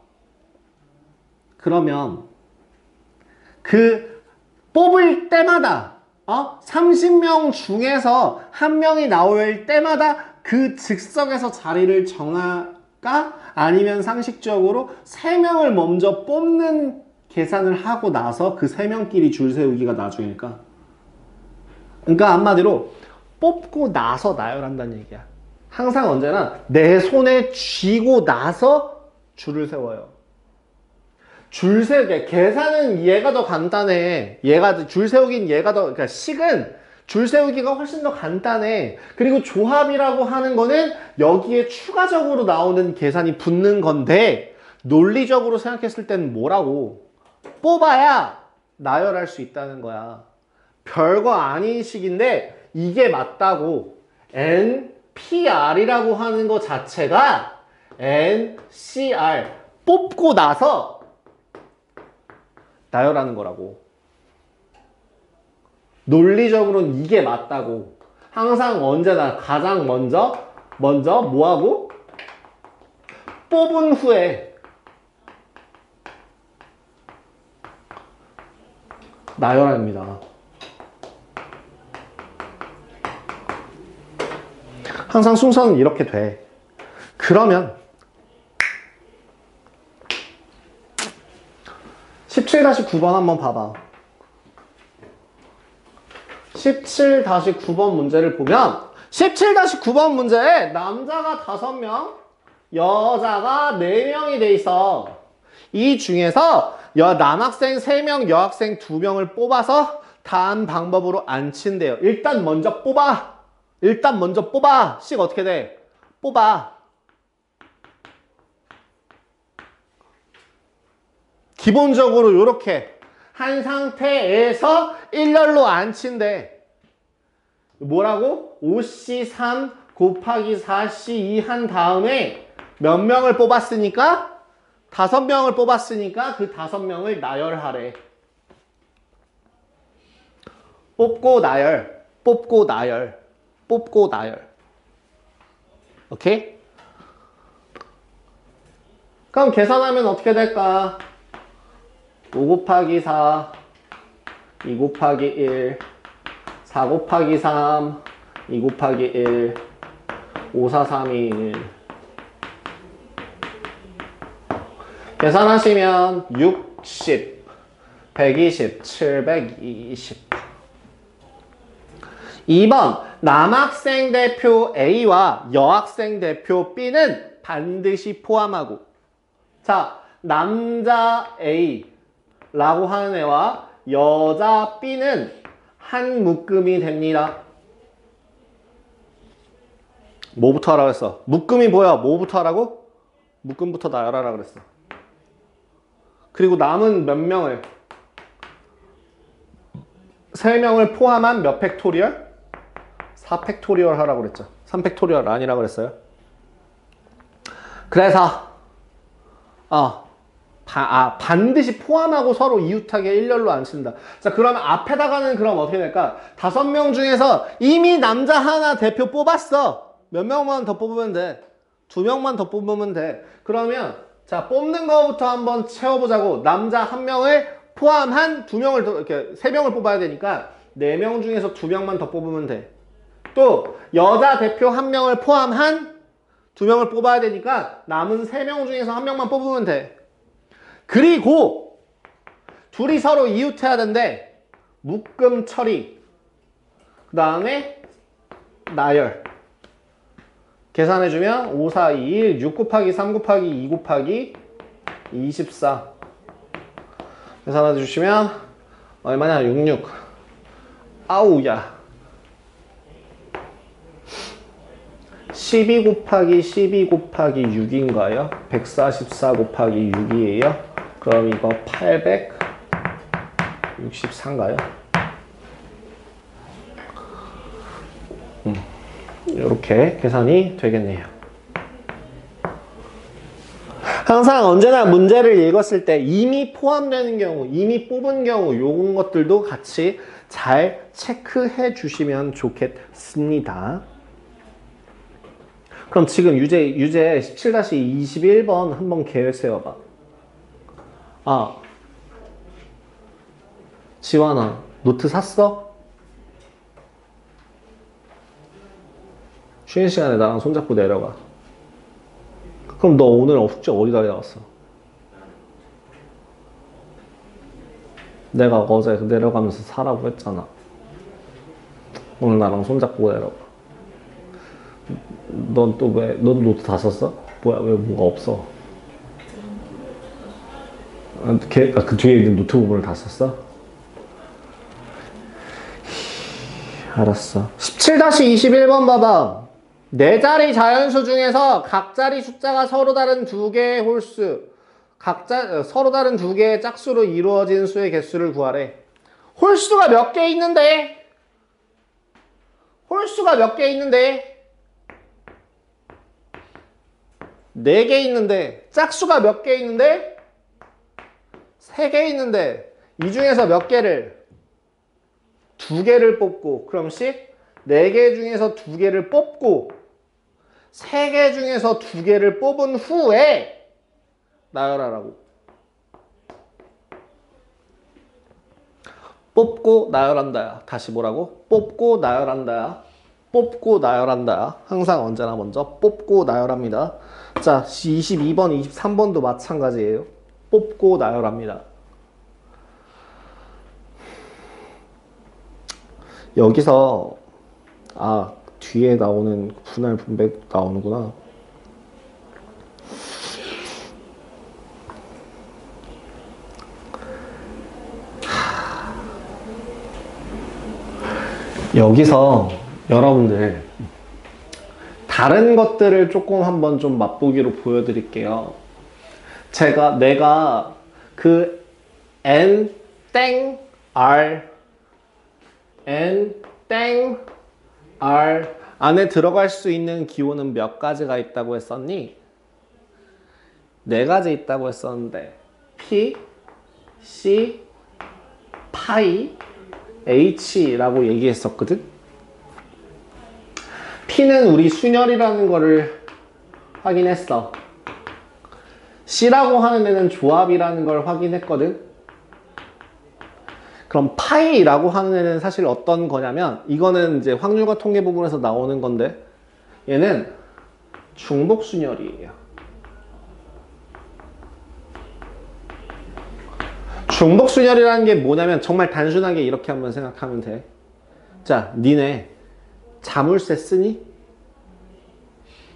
그러면 그 뽑을 때마다 30명 중에서 한 명이 나올 때마다 그 즉석에서 자리를 정할까? 아니면 상식적으로 3명을 먼저 뽑는 계산을 하고 나서 그 3명끼리 줄 세우기가 나중일까? 그러니까 한마디로 뽑고 나서 나열한다는 얘기야. 항상 언제나 내 손에 쥐고 나서 줄을 세워요. 줄 세우기, 계산은 얘가 더 간단해. 줄 세우긴 얘가 더, 그러니까 식은 줄 세우기가 훨씬 더 간단해. 그리고 조합이라고 하는 거는 여기에 추가적으로 나오는 계산이 붙는 건데, 논리적으로 생각했을 때는 뭐라고? 뽑아야 나열할 수 있다는 거야. 별거 아닌 식인데, 이게 맞다고. NPR이라고 하는 거 자체가 NCR, 뽑고 나서 나열하는 거라고. 논리적으로는 이게 맞다고. 항상 언제나 가장 먼저 뭐하고? 뽑은 후에 나열합니다. 항상 순서는 이렇게 돼. 그러면 17-9번 한번 봐봐. 17-9번 문제를 보면 17-9번 문제에 남자가 5명, 여자가 4명이 돼 있어. 이 중에서 남학생 3명, 여학생 2명을 뽑아서 다음 방법으로 안 친대요. 일단 먼저 뽑아. 씩 어떻게 돼? 뽑아. 기본적으로 이렇게 한 상태에서 일렬로 안 친대. 뭐라고? 5C3 곱하기 4C2 한 다음에 몇 명을 뽑았으니까? 5명을 뽑았으니까 그 5명을 나열하래. 뽑고 나열. 오케이? 그럼 계산하면 어떻게 될까? 5 곱하기 4, 2 곱하기 1, 4 곱하기 3, 2 곱하기 1, 5, 4, 3, 2, 1. 계산하시면 60, 120, 720. 2번, 남학생 대표 A와 여학생 대표 B는 반드시 포함하고. 자, 남자 A라고 하는 애와 여자 B는 한 묶음이 됩니다. 뭐부터 하라고 했어? 묶음이 뭐야? 뭐부터 하라고? 묶음부터 나열하라 그랬어. 그리고 남은 몇 명을? 3명을 포함한 몇 팩토리얼? 4팩토리얼 하라고 그랬죠. 3팩토리얼 아니라고 그랬어요. 그래서 반드시 포함하고 서로 이웃하게 일렬로 안 친다. 자, 그러면 앞에다가는 그럼 어떻게 될까? 5명 중에서 이미 남자 하나 대표 뽑았어. 몇 명만 더 뽑으면 돼. 2명만 더 뽑으면 돼. 그러면 자, 뽑는 거부터 한번 채워보자고. 남자 1명을 포함한 2명을 더, 이렇게 3명을 뽑아야 되니까 4명 중에서 2명만 더 뽑으면 돼. 또 여자 대표 1명을 포함한 2명을 뽑아야 되니까 남은 3명 중에서 1명만 뽑으면 돼. 그리고 둘이 서로 이웃해야 된대. 묶음 처리. 그 다음에 나열. 계산해주면 5, 4, 2, 1, 6 곱하기 3 곱하기 2 곱하기 24. 계산해주시면 얼마냐? 66. 아우야. 12 곱하기 12 곱하기 6인가요? 144 곱하기 6이에요? 그럼 이거 864인가요? 이렇게 계산이 되겠네요. 항상 언제나 문제를 읽었을 때 이미 포함되는 경우, 이미 뽑은 경우 요런 것들도 같이 잘 체크해 주시면 좋겠습니다. 그럼 지금 유제 17-21번 한번 계획 세워봐. 아, 지환아, 노트 샀어? 쉬는 시간에 나랑 손잡고 내려가. 그럼 너 오늘 숙제 어디다 해왔어? 내가 어제 내려가면서 사라고 했잖아. 오늘 나랑 손잡고 내려가. 넌 또 왜, 너도 노트 다 썼어? 뭐야, 왜 뭐가 없어? 그 뒤에 있는 노트 부분을 다 썼어? 알았어. 17-21번 봐봐. 네 자리 자연수 중에서 각 자리 숫자가 서로 다른 두 개의 홀수, 서로 다른 두 개의 짝수로 이루어진 수의 개수를 구하래. 홀수가 몇 개 있는데? 홀수가 몇 개 있는데? 4개 있는데. 짝수가 몇 개 있는데? 3개 있는데. 이 중에서 몇 개를? 2개를 뽑고. 그럼 4개 중에서 2개를 뽑고 3개 중에서 2개를 뽑은 후에 나열하라고. 뽑고 나열한다야. 다시 뭐라고? 뽑고 나열한다야. 뽑고 나열한다야. 항상 언제나 먼저 뽑고 나열합니다. 자, 22번, 23번도 마찬가지예요. 뽑고 나열합니다. 여기서 뒤에 나오는 분할 분배 나오는구나. 여기서 여러분들 다른 것들을 조금 한번 좀 맛보기로 보여드릴게요. 내가 그 n 땡 r n 땡 r 안에 들어갈 수 있는 기호는 몇 가지가 있다고 했었니? 4가지 있다고 했었는데 p, c, 파이, h라고 얘기했었거든? p는 우리 순열이라는 거를 확인했어. c라고 하는 애는 조합이라는 걸 확인했거든? 그럼 파이라고 하는 애는 사실 어떤 거냐면, 이거는 이제 확률과 통계 부분에서 나오는 건데, 얘는 중복순열이에요. 중복순열이라는 게 뭐냐면 정말 단순하게 이렇게 한번 생각하면 돼. 자, 니네 자물쇠 쓰니?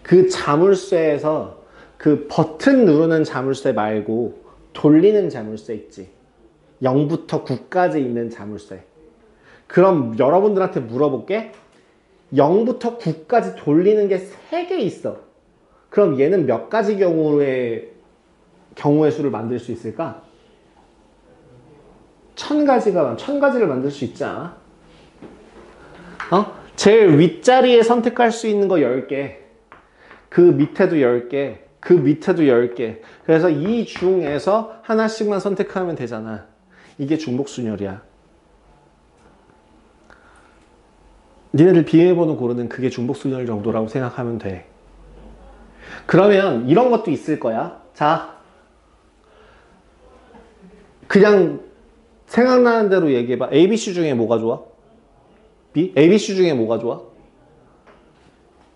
그 자물쇠에서 그 버튼 누르는 자물쇠 말고 돌리는 자물쇠 있지. 0부터 9까지 있는 자물쇠. 그럼 여러분들한테 물어볼게. 0부터 9까지 돌리는 게 3개 있어. 그럼 얘는 몇 가지 경우의 수를 만들 수 있을까? 1000가지를 만들 수 있지 않아? 제일 윗자리에 선택할 수 있는 거 10개. 그 밑에도 10개. 그 밑에도 10개. 그래서 이 중에서 하나씩만 선택하면 되잖아. 이게 중복순열이야. 니네들 비밀번호 고르는 그게 중복순열 정도라고 생각하면 돼. 그러면 이런 것도 있을 거야. 자, 그냥 생각나는 대로 얘기해봐. ABC 중에 뭐가 좋아? B? ABC 중에 뭐가 좋아?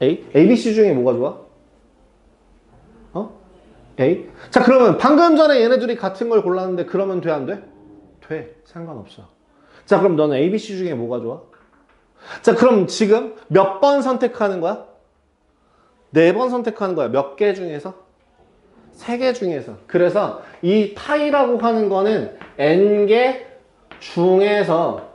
A? ABC 중에 뭐가 좋아? A? 자, 그러면 방금 전에 얘네들이 같은 걸 골랐는데 그러면 돼, 안 돼? 돼. 상관없어. 자, 그럼 너는 ABC 중에 뭐가 좋아? 자, 그럼 지금 몇 번 선택하는 거야? 4번 선택하는 거야. 몇 개 중에서? 3개 중에서. 그래서 이 파이라고 하는 거는 n개 중에서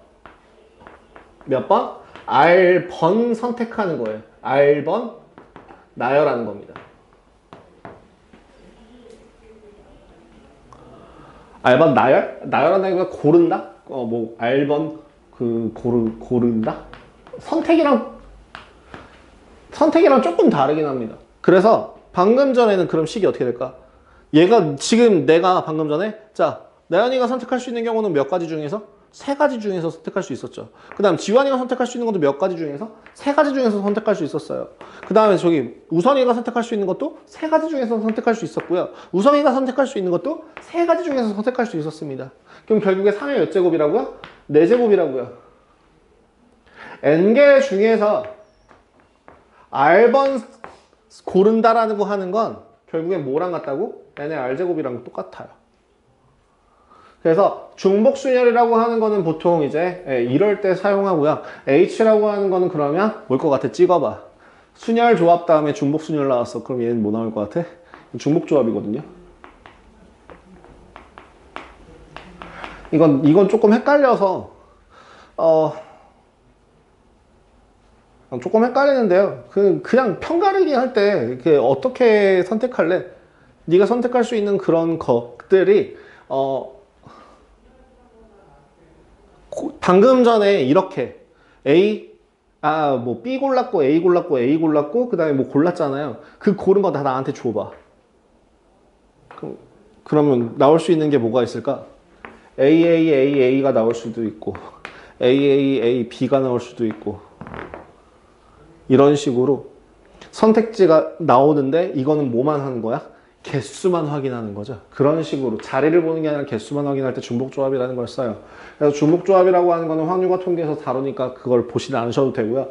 몇 번? R번 선택하는 거예요. R번 나열하는 겁니다. R번 나열? 나열한다기보다 고른다? 뭐 R번 고른다? 선택이랑 조금 다르긴 합니다. 그래서 방금 전에는 그럼 식이 어떻게 될까? 얘가 지금 내가 방금 전에 자 나연이가 선택할 수 있는 경우는 몇 가지 중에서? 세 가지 중에서 선택할 수 있었죠. 그 다음 지환이가 선택할 수 있는 것도 몇 가지 중에서? 세 가지 중에서 선택할 수 있었어요. 그 다음에 저기 우선이가 선택할 수 있는 것도 세 가지 중에서 선택할 수 있었고요. 우성이가 선택할 수 있는 것도 세 가지 중에서 선택할 수 있었습니다. 그럼 결국에 3의 몇 제곱이라고요? 4제곱이라고요. n개 중에서 R번 고른다라는 거 하는 건 결국에 뭐랑 같다고? n의 R제곱이랑 똑같아요. 그래서 중복순열이라고 하는 거는 보통 이제 이럴 때 사용하고요. H라고 하는 거는 그러면 뭘 것 같아? 찍어봐. 순열 조합 다음에 중복순열 나왔어. 그럼 얘는 뭐 나올 것 같아? 중복조합이거든요. 이건 조금 헷갈려서 조금 헷갈리는데요. 그냥 편가르기 할 때 어떻게 선택할래? 네가 선택할 수 있는 그런 것들이 방금 전에 이렇게 뭐 B 골랐고 A 골랐고 A 골랐고 그 다음에 뭐 골랐잖아요. 그 고른 거 다 나한테 줘봐. 그러면 나올 수 있는 게 뭐가 있을까? A가 나올 수도 있고 B가 나올 수도 있고 이런 식으로 선택지가 나오는데 이거는 뭐만 하는 거야? 개수만 확인하는 거죠. 그런 식으로 자리를 보는 게 아니라 개수만 확인할 때 중복조합이라는 걸 써요. 그래서 중복조합이라고 하는 거는 확률과 통계에서 다루니까 그걸 보시지 않으셔도 되고요.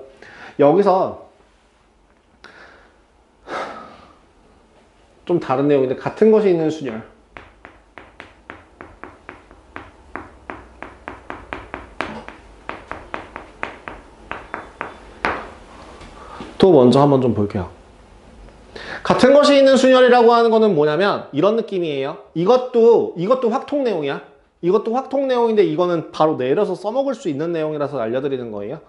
여기서 좀 다른 내용인데 같은 것이 있는 순열. 또 먼저 한번 좀 볼게요. 같은 것이 있는 순열이라고 하는 거는 뭐냐면 이런 느낌이에요. 이것도 확통 내용이야. 이것도 확통 내용인데 이거는 바로 내려서 써먹을 수 있는 내용이라서 알려드리는 거예요.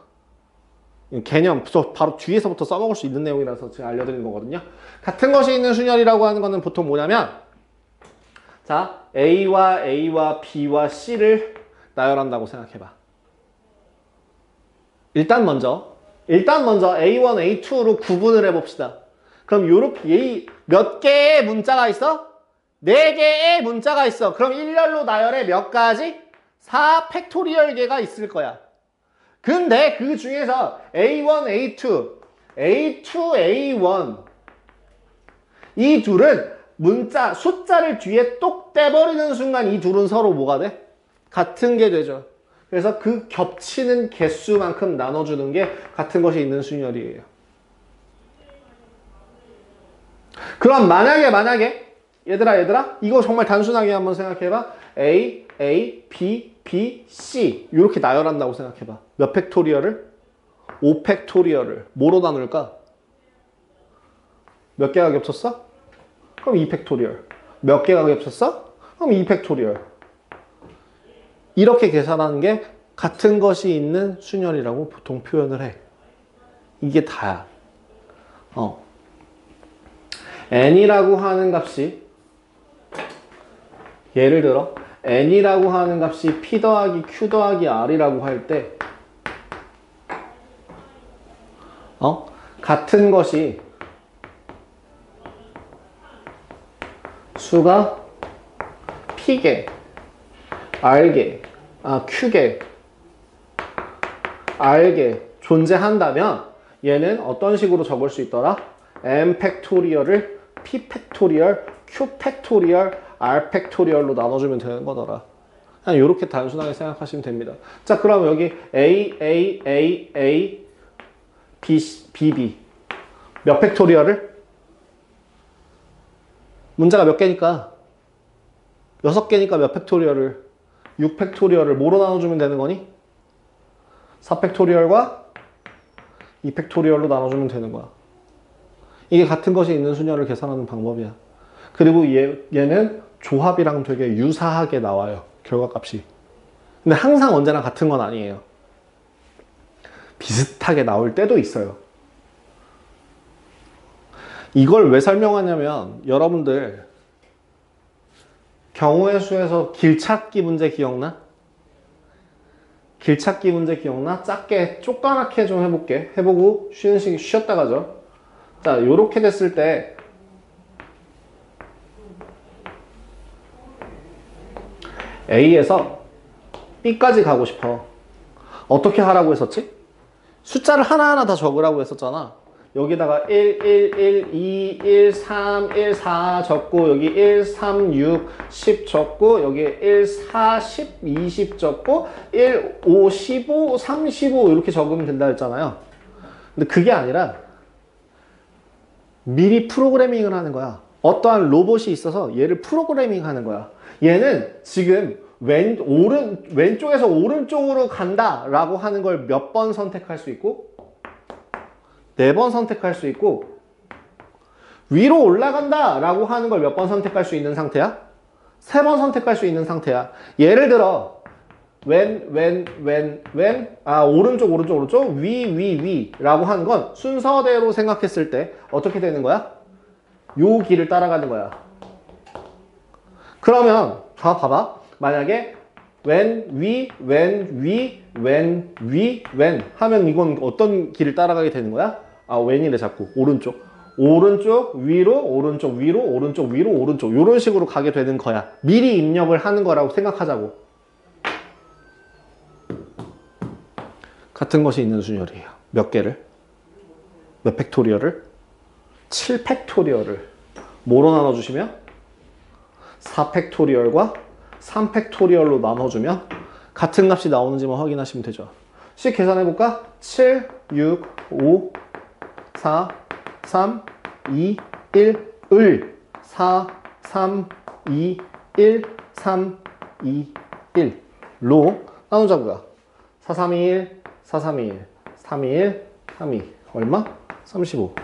개념 바로 뒤에서부터 써먹을 수 있는 내용이라서 제가 알려드리는 거거든요. 같은 것이 있는 순열이라고 하는 거는 보통 뭐냐면 자 A와 B와 C를 나열한다고 생각해봐. 일단 먼저 A1, A2로 구분을 해봅시다. 그럼 요렇게 몇 개의 문자가 있어? 4개의 문자가 있어. 그럼 일렬로 나열에 몇 가지? 4 팩토리얼 개가 있을 거야. 근데 그 중에서 A1, A2, A1 이 둘은 숫자를 뒤에 똑 떼버리는 순간 이 둘은 서로 뭐가 돼? 같은 게 되죠. 그래서 그 겹치는 개수만큼 나눠주는 게 같은 것이 있는 순열이에요. 그럼 만약에 얘들아 이거 정말 단순하게 한번 생각해봐. A, B, C 이렇게 나열한다고 생각해봐. 몇 팩토리얼을? 5 팩토리얼을 뭐로 나눌까? 몇 개가 겹쳤어? 그럼 2 팩토리얼. 몇 개가 겹쳤어? 그럼 2 팩토리얼. 이렇게 계산하는 게 같은 것이 있는 순열이라고 보통 표현을 해. 이게 다야. n이라고 하는 값이 예를 들어 n이라고 하는 값이 p 더하기 q 더하기 r이라고 할 때 같은 것이 수가 p개, r개, q개, r개 존재한다면 얘는 어떤 식으로 적을 수 있더라? n 팩토리얼을 p 팩토리얼, q 팩토리얼, r 팩토리얼로 나눠주면 되는 거더라. 그냥 이렇게 단순하게 생각하시면 됩니다. 자, 그럼 여기 A, B 몇 팩토리얼을? 문자가 몇 개니까? 6개니까 몇 팩토리얼을? 6 팩토리얼을 뭐로 나눠주면 되는 거니? 4 팩토리얼과 2 팩토리얼로 나눠주면 되는 거야. 이게 같은 것이 있는 순열을 계산하는 방법이야. 그리고 얘는 조합이랑 되게 유사하게 나와요. 결과값이. 근데 항상 언제나 같은 건 아니에요. 비슷하게 나올 때도 있어요. 이걸 왜 설명하냐면 여러분들 경우의 수에서 길찾기 문제 기억나? 길찾기 문제 기억나? 작게 쪼까맣게 좀 해볼게. 해보고 쉬었다 가죠. 자, 요렇게 됐을 때 A에서 B까지 가고 싶어. 어떻게 하라고 했었지? 숫자를 하나하나 다 적으라고 했었잖아. 여기다가 1, 1, 1, 2, 1, 3, 1, 4 적고 여기 1, 3, 6, 10 적고 여기 1, 4, 10, 20 적고 1, 5, 15, 35 이렇게 적으면 된다 했잖아요. 근데 그게 아니라 미리 프로그래밍을 하는 거야. 어떠한 로봇이 있어서 얘를 프로그래밍 하는 거야. 얘는 지금 왼쪽에서 오른쪽으로 간다 라고 하는 걸 몇 번 선택할 수 있고 4번 선택할 수 있고 위로 올라간다 라고 하는 걸 몇 번 선택할 수 있는 상태야? 3번 선택할 수 있는 상태야. 예를 들어 오른쪽 위 라고 하는 건 순서대로 생각했을 때 어떻게 되는 거야? 요 길을 따라가는 거야. 그러면 봐봐. 만약에 위 하면 이건 어떤 길을 따라가게 되는 거야? 아, 웬이래 자꾸. 오른쪽 위로 오른쪽 위로 오른쪽 이런 식으로 가게 되는 거야. 미리 입력을 하는 거라고 생각하자고. 같은 것이 있는 순열이에요. 몇 개를? 몇 팩토리얼을? 7 팩토리얼을 뭐로 나눠주시면? 4 팩토리얼과 3 팩토리얼로 나눠주면 같은 값이 나오는지만 확인하시면 되죠. 씩 계산해볼까? 7, 6, 5, 4, 3, 2, 1, 4, 3, 2, 1, 3, 2, 1로 나누자고요. 4, 3, 2, 1, 4, 3, 2, 1, 3, 2, 1, 3, 2 얼마? 35.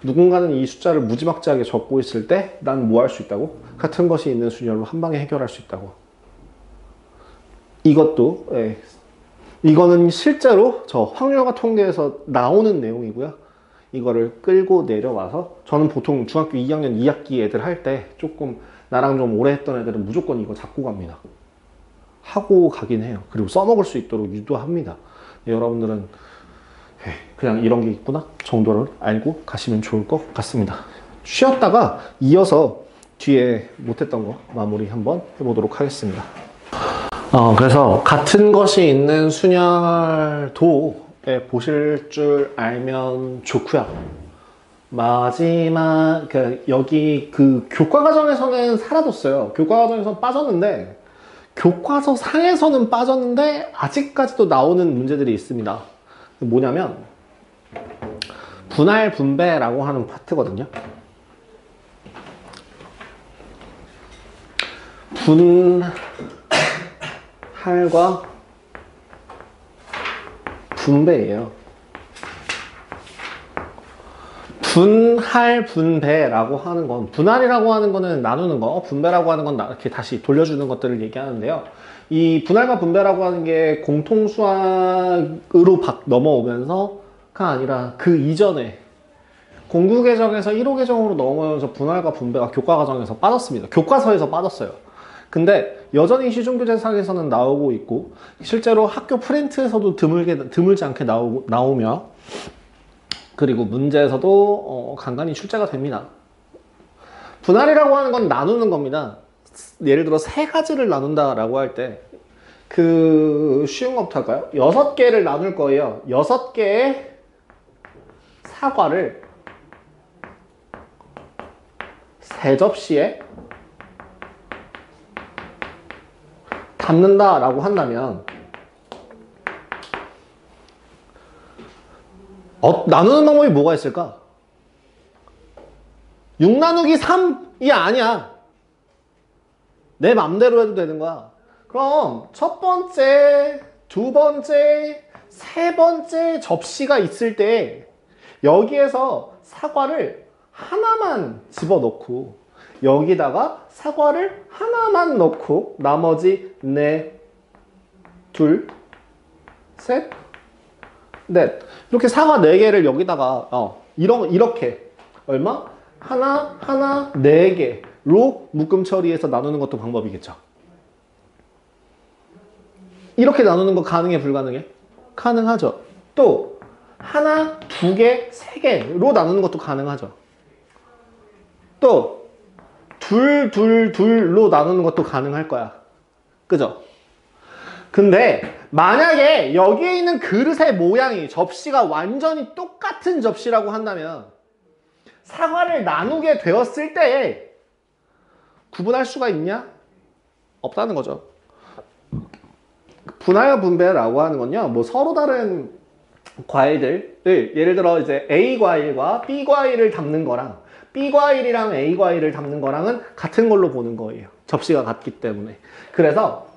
누군가는 이 숫자를 무지막지하게 적고 있을 때 난 뭐 할 수 있다고? 같은 것이 있는 순열로 한 방에 해결할 수 있다고. 이것도 이거는 실제로 저 확률과 통계에서 나오는 내용이고요. 이거를 끌고 내려와서 저는 보통 중학교 2학년 2학기 애들 할 때 조금 나랑 좀 오래 했던 애들은 무조건 이거 잡고 갑니다. 하고 가긴 해요. 그리고 써먹을 수 있도록 유도합니다. 여러분들은 그냥 이런 게 있구나 정도를 알고 가시면 좋을 것 같습니다. 쉬었다가 이어서 뒤에 못했던 거 마무리 한번 해보도록 하겠습니다. 그래서 같은 것이 있는 순열도 보실 줄 알면 좋고요. 마지막 여기 그 교과 과정에서는 사라졌어요. 교과 과정에서는 빠졌는데 교과서 상에서는 빠졌는데 아직까지도 나오는 문제들이 있습니다. 뭐냐면 분할 분배라고 하는 파트거든요. 분할과 분배예요. 분할 분배라고 하는 건, 분할이라고 하는 거는 나누는 거, 분배라고 하는 건 이렇게 다시 돌려주는 것들을 얘기하는데요. 이 분할과 분배라고 하는 게 공통수학으로 넘어오면서가 아니라 그 이전에 공부계정에서 1호 계정으로 넘어오면서 분할과 분배가 교과 과정에서 빠졌습니다. 교과서에서 빠졌어요. 근데 여전히 시중교재상에서는 나오고 있고 실제로 학교 프린트에서도 드물지 않게 나오며 그리고 문제에서도 간간히 출제가 됩니다. 분할이라고 하는 건 나누는 겁니다. 예를 들어 3가지를 나눈다라고 할 때 그 쉬운 것부터 할까요? 6개를 나눌 거예요. 6개의 사과를 3접시에 담는다라고 한다면 나누는 방법이 뭐가 있을까? 6 나누기 3이 아니야. 내 맘대로 해도 되는 거야. 그럼 첫 번째, 두 번째, 세 번째 접시가 있을 때 여기에서 사과를 하나만 집어넣고 여기다가 사과를 하나만 넣고 나머지 둘, 셋, 넷 이렇게 사과 4개를 여기다가 이렇게 얼마? 하나, 하나, 4개로 묶음 처리해서 나누는 것도 방법이겠죠. 이렇게 나누는 거 가능해, 불가능해? 가능하죠. 또 하나, 2개, 3개로 나누는 것도 가능하죠. 또 둘, 둘, 둘로 나누는 것도 가능할 거야. 그죠? 근데 만약에 여기에 있는 그릇의 모양이 접시가 완전히 똑같은 접시라고 한다면 사과를 나누게 되었을 때 구분할 수가 있냐? 없다는 거죠. 분할 분배라고 하는 건요, 뭐 서로 다른 과일들을 예를 들어 이제 A 과일과 B 과일을 담는 거랑 B 과일이랑 A 과일을 담는 거랑은 같은 걸로 보는 거예요. 접시가 같기 때문에. 그래서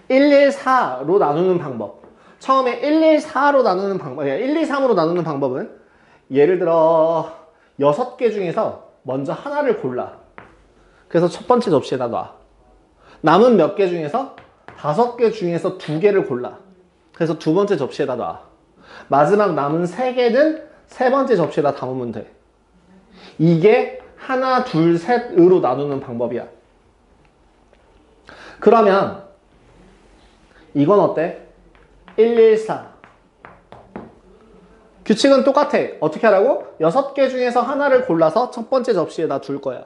114로 나누는 방법. 처음에 114로 나누는 방법, 123으로 나누는 방법은 예를 들어 6개 중에서 먼저 하나를 골라. 그래서 첫 번째 접시에다 놔. 남은 몇 개 중에서 5개 중에서 2개를 골라. 그래서 두 번째 접시에다 놔. 마지막 남은 3개는 세 번째 접시에다 담으면 돼. 이게 하나, 둘, 셋으로 나누는 방법이야. 그러면 이건 어때? 114. 규칙은 똑같아. 어떻게 하라고? 6개 중에서 하나를 골라서 첫 번째 접시에다 둘 거야.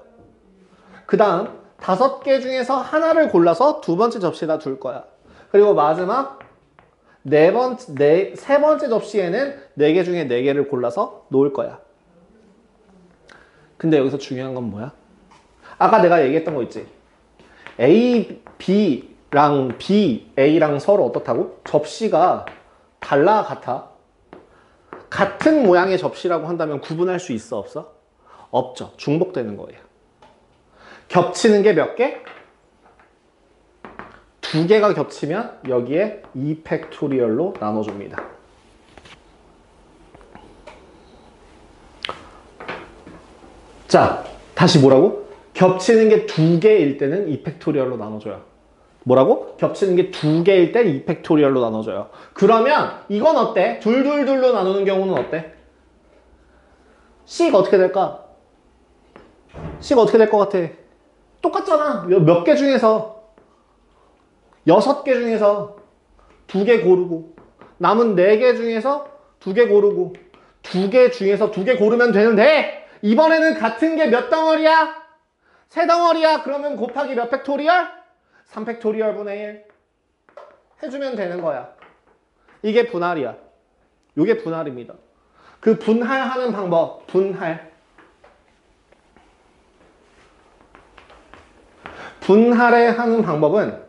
그 다음 5개 중에서 하나를 골라서 두 번째 접시에다 둘 거야. 그리고 마지막 세 번째 접시에는 4개 중에 4개를 골라서 놓을 거야. 근데 여기서 중요한 건 뭐야? 아까 내가 얘기했던 거 있지? A, B랑 B, A랑 서로 어떻다고? 접시가 달라, 같아? 같은 모양의 접시라고 한다면 구분할 수 있어, 없어? 없죠. 중복되는 거예요. 겹치는 게 몇 개? 2개가 겹치면 여기에 2팩토리얼로 나눠줍니다. 자, 다시 뭐라고? 겹치는 게 2개일 때는 2팩토리얼로 나눠줘요. 뭐라고? 겹치는 게 2개일 때 2팩토리얼로 나눠줘요. 그러면 이건 어때? 둘둘둘로 나누는 경우는 어때? C가 어떻게 될까? C가 어떻게 될 것 같아? 똑같잖아. 몇 개 중에서 6개 중에서 2개 고르고 남은 4개 중에서 2개 고르고 2개 중에서 2개 고르면 되는데 이번에는 같은 게 몇 덩어리야? 3덩어리야. 그러면 곱하기 몇 팩토리얼? 3팩토리얼 분의 1 해주면 되는 거야. 이게 분할이야. 이게 분할입니다. 그 분할하는 방법, 분할에 하는 방법은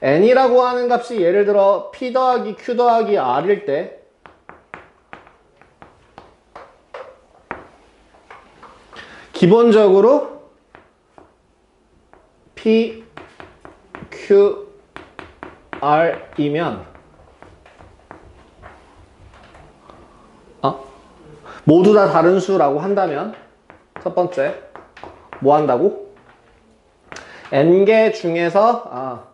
n이라고 하는 값이 예를 들어 p 더하기 q 더하기 r일 때 기본적으로 p, q, r이면 모두 다 다른 수라고 한다면 첫 번째 뭐 한다고? n개 중에서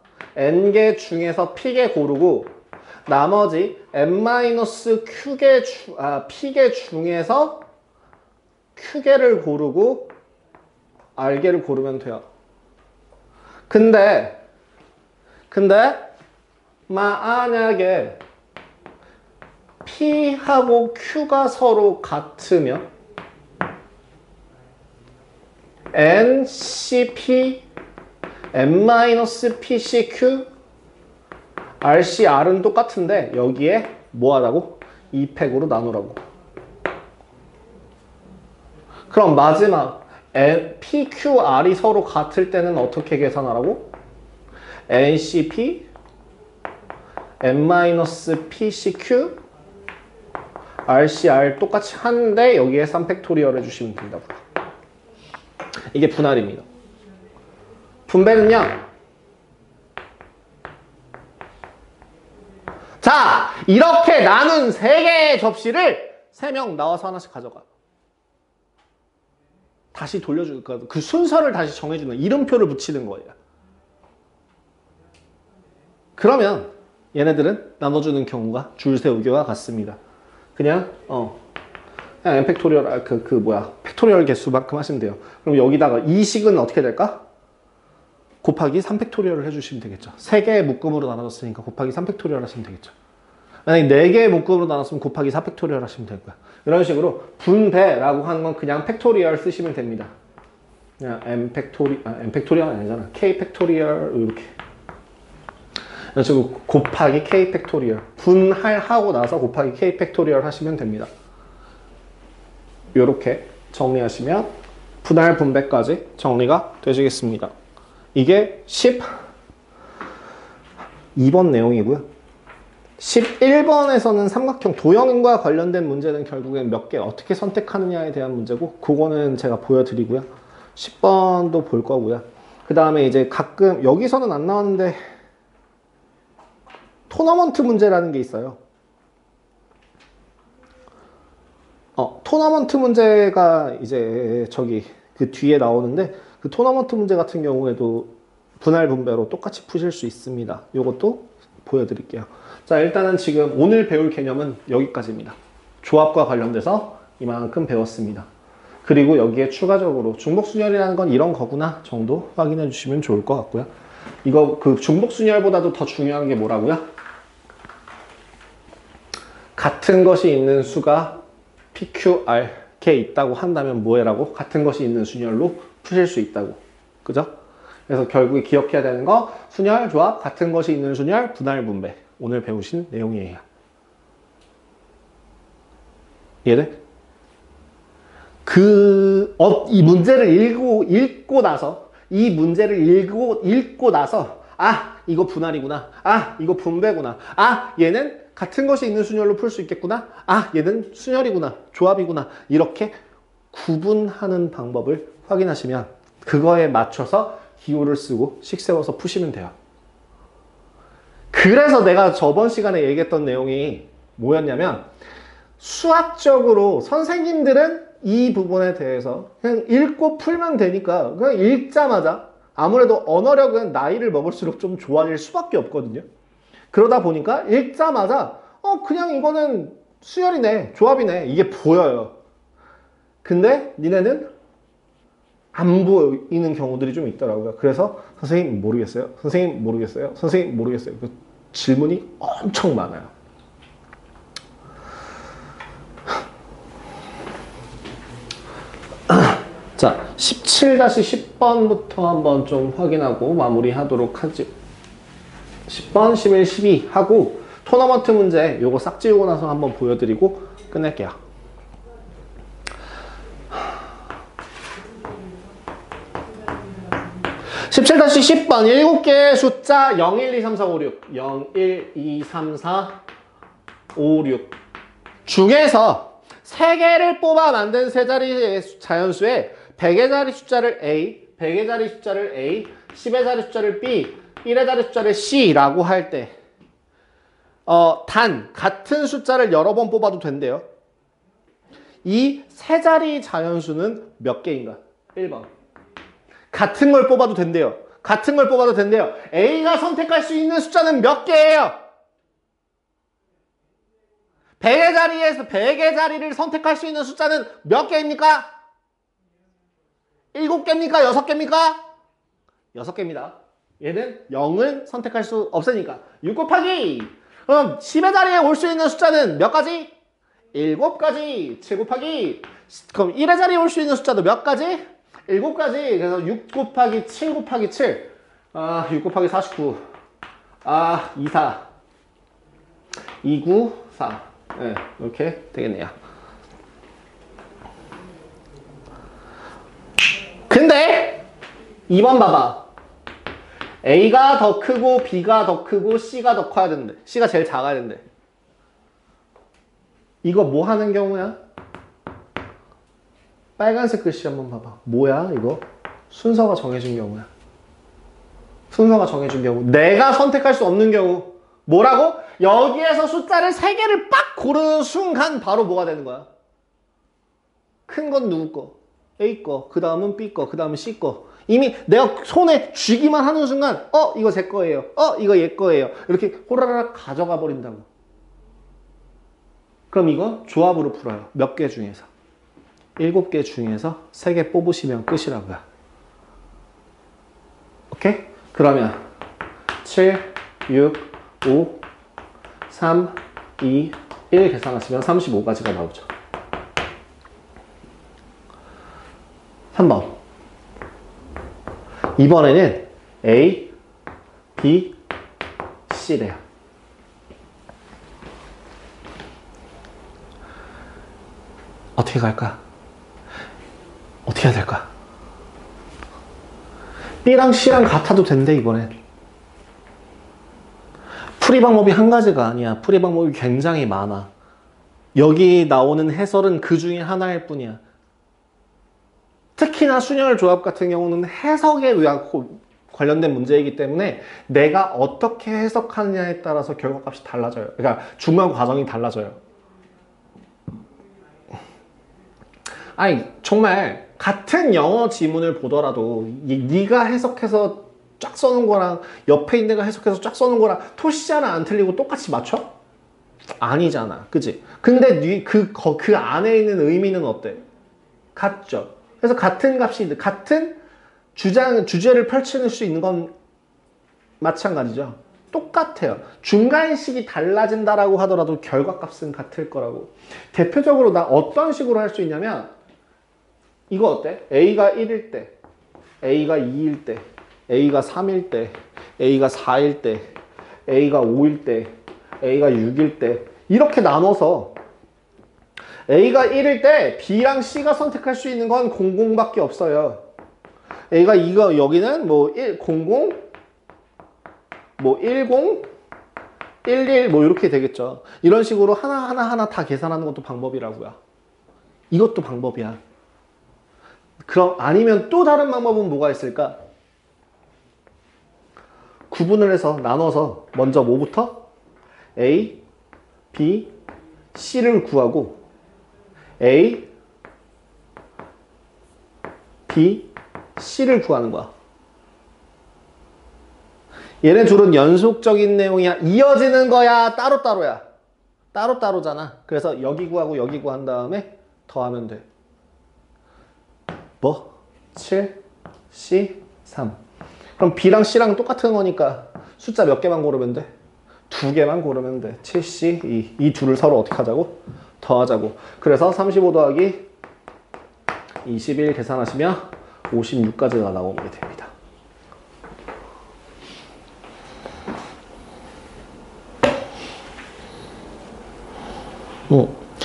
p개 고르고 나머지 n-q개 p개 중에서 q개를 고르고 r개를 고르면 돼요. 근데 만약에 p하고 q가 서로 같으면 ncp n-pcq rcr은 똑같은데 여기에 뭐 하라고? 2팩으로 나누라고. 그럼 마지막 pqr이 서로 같을 때는 어떻게 계산하라고? ncp n-pcq rcr 똑같이 하는데 여기에 3팩토리얼 해주시면 된다고. 이게 분할입니다. 분배는요. 자, 이렇게 나눈 3개의 접시를 3명 나와서 하나씩 가져가. 다시 돌려줄 거야. 그 순서를 다시 정해주는 거야. 이름표를 붙이는 거예요. 그러면 얘네들은 나눠주는 경우가 줄 세우기와 같습니다. 그냥 그냥 n 팩토리얼 팩토리얼 개수만큼 하시면 돼요. 그럼 여기다가 이 식은 어떻게 될까? 곱하기 3 팩토리얼을 해주시면 되겠죠. 3개의 묶음으로 나눠졌으니까 곱하기 3 팩토리얼 하시면 되겠죠. 만약에 4개의 묶음으로 나눴으면 곱하기 4 팩토리얼 하시면 될 거야. 이런 식으로 분배라고 하는 건 그냥 팩토리얼 쓰시면 됩니다. 그냥 n 팩토리얼 아니잖아. k 팩토리얼 이렇게. 이런 식으로 곱하기 k 팩토리얼. 분할하고 나서 곱하기 k 팩토리얼 하시면 됩니다. 이렇게 정리하시면 분할 분배까지 정리가 되시겠습니다. 이게 12번 내용이고요. 11번에서는 삼각형 도형과 관련된 문제는 결국엔 몇 개 어떻게 선택하느냐에 대한 문제고, 그거는 제가 보여드리고요. 10번도 볼 거고요. 그 다음에 이제 가끔 여기서는 안 나왔는데 토너먼트 문제라는 게 있어요. 토너먼트 문제가 이제 저기 그 뒤에 나오는데, 그 토너먼트 문제 같은 경우에도 분할 분배로 똑같이 푸실 수 있습니다. 이것도 보여드릴게요. 자, 일단은 지금 오늘 배울 개념은 여기까지입니다. 조합과 관련돼서 이만큼 배웠습니다. 그리고 여기에 추가적으로 중복순열이라는 건 이런 거구나 정도 확인해 주시면 좋을 것 같고요. 이거 그 중복순열보다도 더 중요한 게 뭐라고요? 같은 것이 있는 수가 PQRK 있다고 한다면 뭐해라고? 같은 것이 있는 순열로 푸실 수 있다고. 그죠? 그래서 결국에 기억해야 되는 거, 순열, 조합, 같은 것이 있는 순열, 분할 분배. 오늘 배우신 내용이에요. 이해돼? 이 문제를 읽고 나서, 이 문제를 읽고 나서, 이거 분할이구나. 이거 분배구나. 얘는 같은 것이 있는 순열로 풀 수 있겠구나. 얘는 순열이구나. 조합이구나. 이렇게 구분하는 방법을 확인하시면 그거에 맞춰서 기호를 쓰고 식 세워서 푸시면 돼요. 그래서 내가 저번 시간에 얘기했던 내용이 뭐였냐면, 수학적으로 선생님들은 이 부분에 대해서 그냥 읽고 풀면 되니까 그냥 읽자마자, 아무래도 언어력은 나이를 먹을수록 좀 좋아질 수밖에 없거든요. 그러다 보니까 읽자마자 그냥 이거는 수열이네, 조합이네, 이게 보여요. 근데 니네는 안 보이는 경우들이 좀 있더라고요. 그래서 선생님 모르겠어요, 선생님 모르겠어요, 선생님 모르겠어요. 그 질문이 엄청 많아요. 자, 17-10번부터 한번 좀 확인하고 마무리하도록 하죠. 10번, 11, 12 하고 토너먼트 문제 요거 싹 지우고 나서 한번 보여드리고 끝낼게요. (17-10번) 7개의 숫자 0, 1, 2, 3, 4, 5, 6 0, 1, 2, 3, 4, 5, 6 중에서 3개를 뽑아 만든 세 자리의 자연수에 100의 자리 숫자를 A, 100의 자리 숫자를 A, 10의 자리 숫자를 B, 1의 자리 숫자를 C라고 할 때 단 같은 숫자를 여러 번 뽑아도 된대요. 이 세 자리 자연수는 몇 개인가? 1번. 같은 걸 뽑아도 된대요. 같은 걸 뽑아도 된대요. A가 선택할 수 있는 숫자는 몇 개예요? 100의 자리에서 100의 자리를 선택할 수 있는 숫자는 몇 개입니까? 7개입니까? 6개입니까? 6개입니다. 얘는 0을 선택할 수 없으니까 6 곱하기, 그럼 10의 자리에 올 수 있는 숫자는 몇 가지? 7가지. 7 곱하기, 그럼 1의 자리에 올 수 있는 숫자도 몇 가지? 7가지. 그래서 6 곱하기 7 곱하기 7, 6 곱하기 49, 24, 29, 4. 네, 이렇게 되겠네요. 근데 2번 봐봐. A가 더 크고 B가 더 크고 C가 더 커야 되는데, C가 제일 작아야 되는데, 이거 뭐 하는 경우야? 빨간색 글씨 한번 봐봐. 뭐야 이거? 순서가 정해진 경우야. 순서가 정해진 경우, 내가 선택할 수 없는 경우. 뭐라고? 여기에서 숫자를 3개를 빡 고르는 순간 바로 뭐가 되는 거야? 큰 건 누구 거? A 거, 그 다음은 B 거, 그 다음은 C 거. 이미 내가 손에 쥐기만 하는 순간 이거 제 거예요, 이거 얘 거예요, 이렇게 호라락 가져가 버린다고. 그럼 이거 조합으로 풀어요. 몇 개 중에서? 7개 중에서 3개 뽑으시면 끝이라고요. 오케이? 그러면 7, 6, 5, 3, 2, 1 계산하시면 35가지가 나오죠. 3번. 이번에는 A, B, C래요. 어떻게 갈까? 어떻게 해야 될까? B랑 C랑 같아도 된대, 이번엔. 풀이 방법이 한 가지가 아니야. 풀이 방법이 굉장히 많아. 여기 나오는 해설은 그 중에 하나일 뿐이야. 특히나 순열 조합 같은 경우는 해석에 관련된 문제이기 때문에 내가 어떻게 해석하느냐에 따라서 결과값이 달라져요. 그러니까 중간 과정이 달라져요. 아니 정말 같은 영어 지문을 보더라도 네가 해석해서 쫙 써놓은 거랑 옆에 있는 애가 해석해서 쫙 써놓은 거랑 토시 하나 안 틀리고 똑같이 맞춰? 아니잖아. 그치? 근데 그 안에 있는 의미는 어때? 같죠? 그래서 같은 값이, 같은 주제를 펼칠 수 있는 건 마찬가지죠. 똑같아요. 중간식이 달라진다라고 하더라도 결과값은 같을 거라고. 대표적으로 나 어떤 식으로 할 수 있냐면, 이거 어때? A가 1일 때, A가 2일 때, A가 3일 때, A가 4일 때, A가 5일 때, A가 6일 때 이렇게 나눠서 A가 1일 때 B랑 C가 선택할 수 있는 건 00밖에 없어요. A가 이거 여기는 뭐 1, 00, 뭐 10, 11 뭐 이렇게 되겠죠. 이런 식으로 하나 다 계산하는 것도 방법이라고요. 이것도 방법이야. 그럼 아니면 또 다른 방법은 뭐가 있을까? 구분을 해서 나눠서 먼저 뭐부터? A, B, C를 구하고 A, B, C를 구하는 거야. 얘네 둘은 연속적인 내용이야. 이어지는 거야. 따로따로야. 따로따로잖아. 그래서 여기 구하고 여기 구한 다음에 더하면 돼. 뭐? 7, C, 3. 그럼 B랑 C랑 똑같은 거니까 숫자 몇 개만 고르면 돼? 2개만 고르면 돼. 7C, 2. 이 둘을 서로 어떻게 하자고? 더하자고. 그래서 35 더하기 21 계산하시면 56까지가 나오게 됩니다.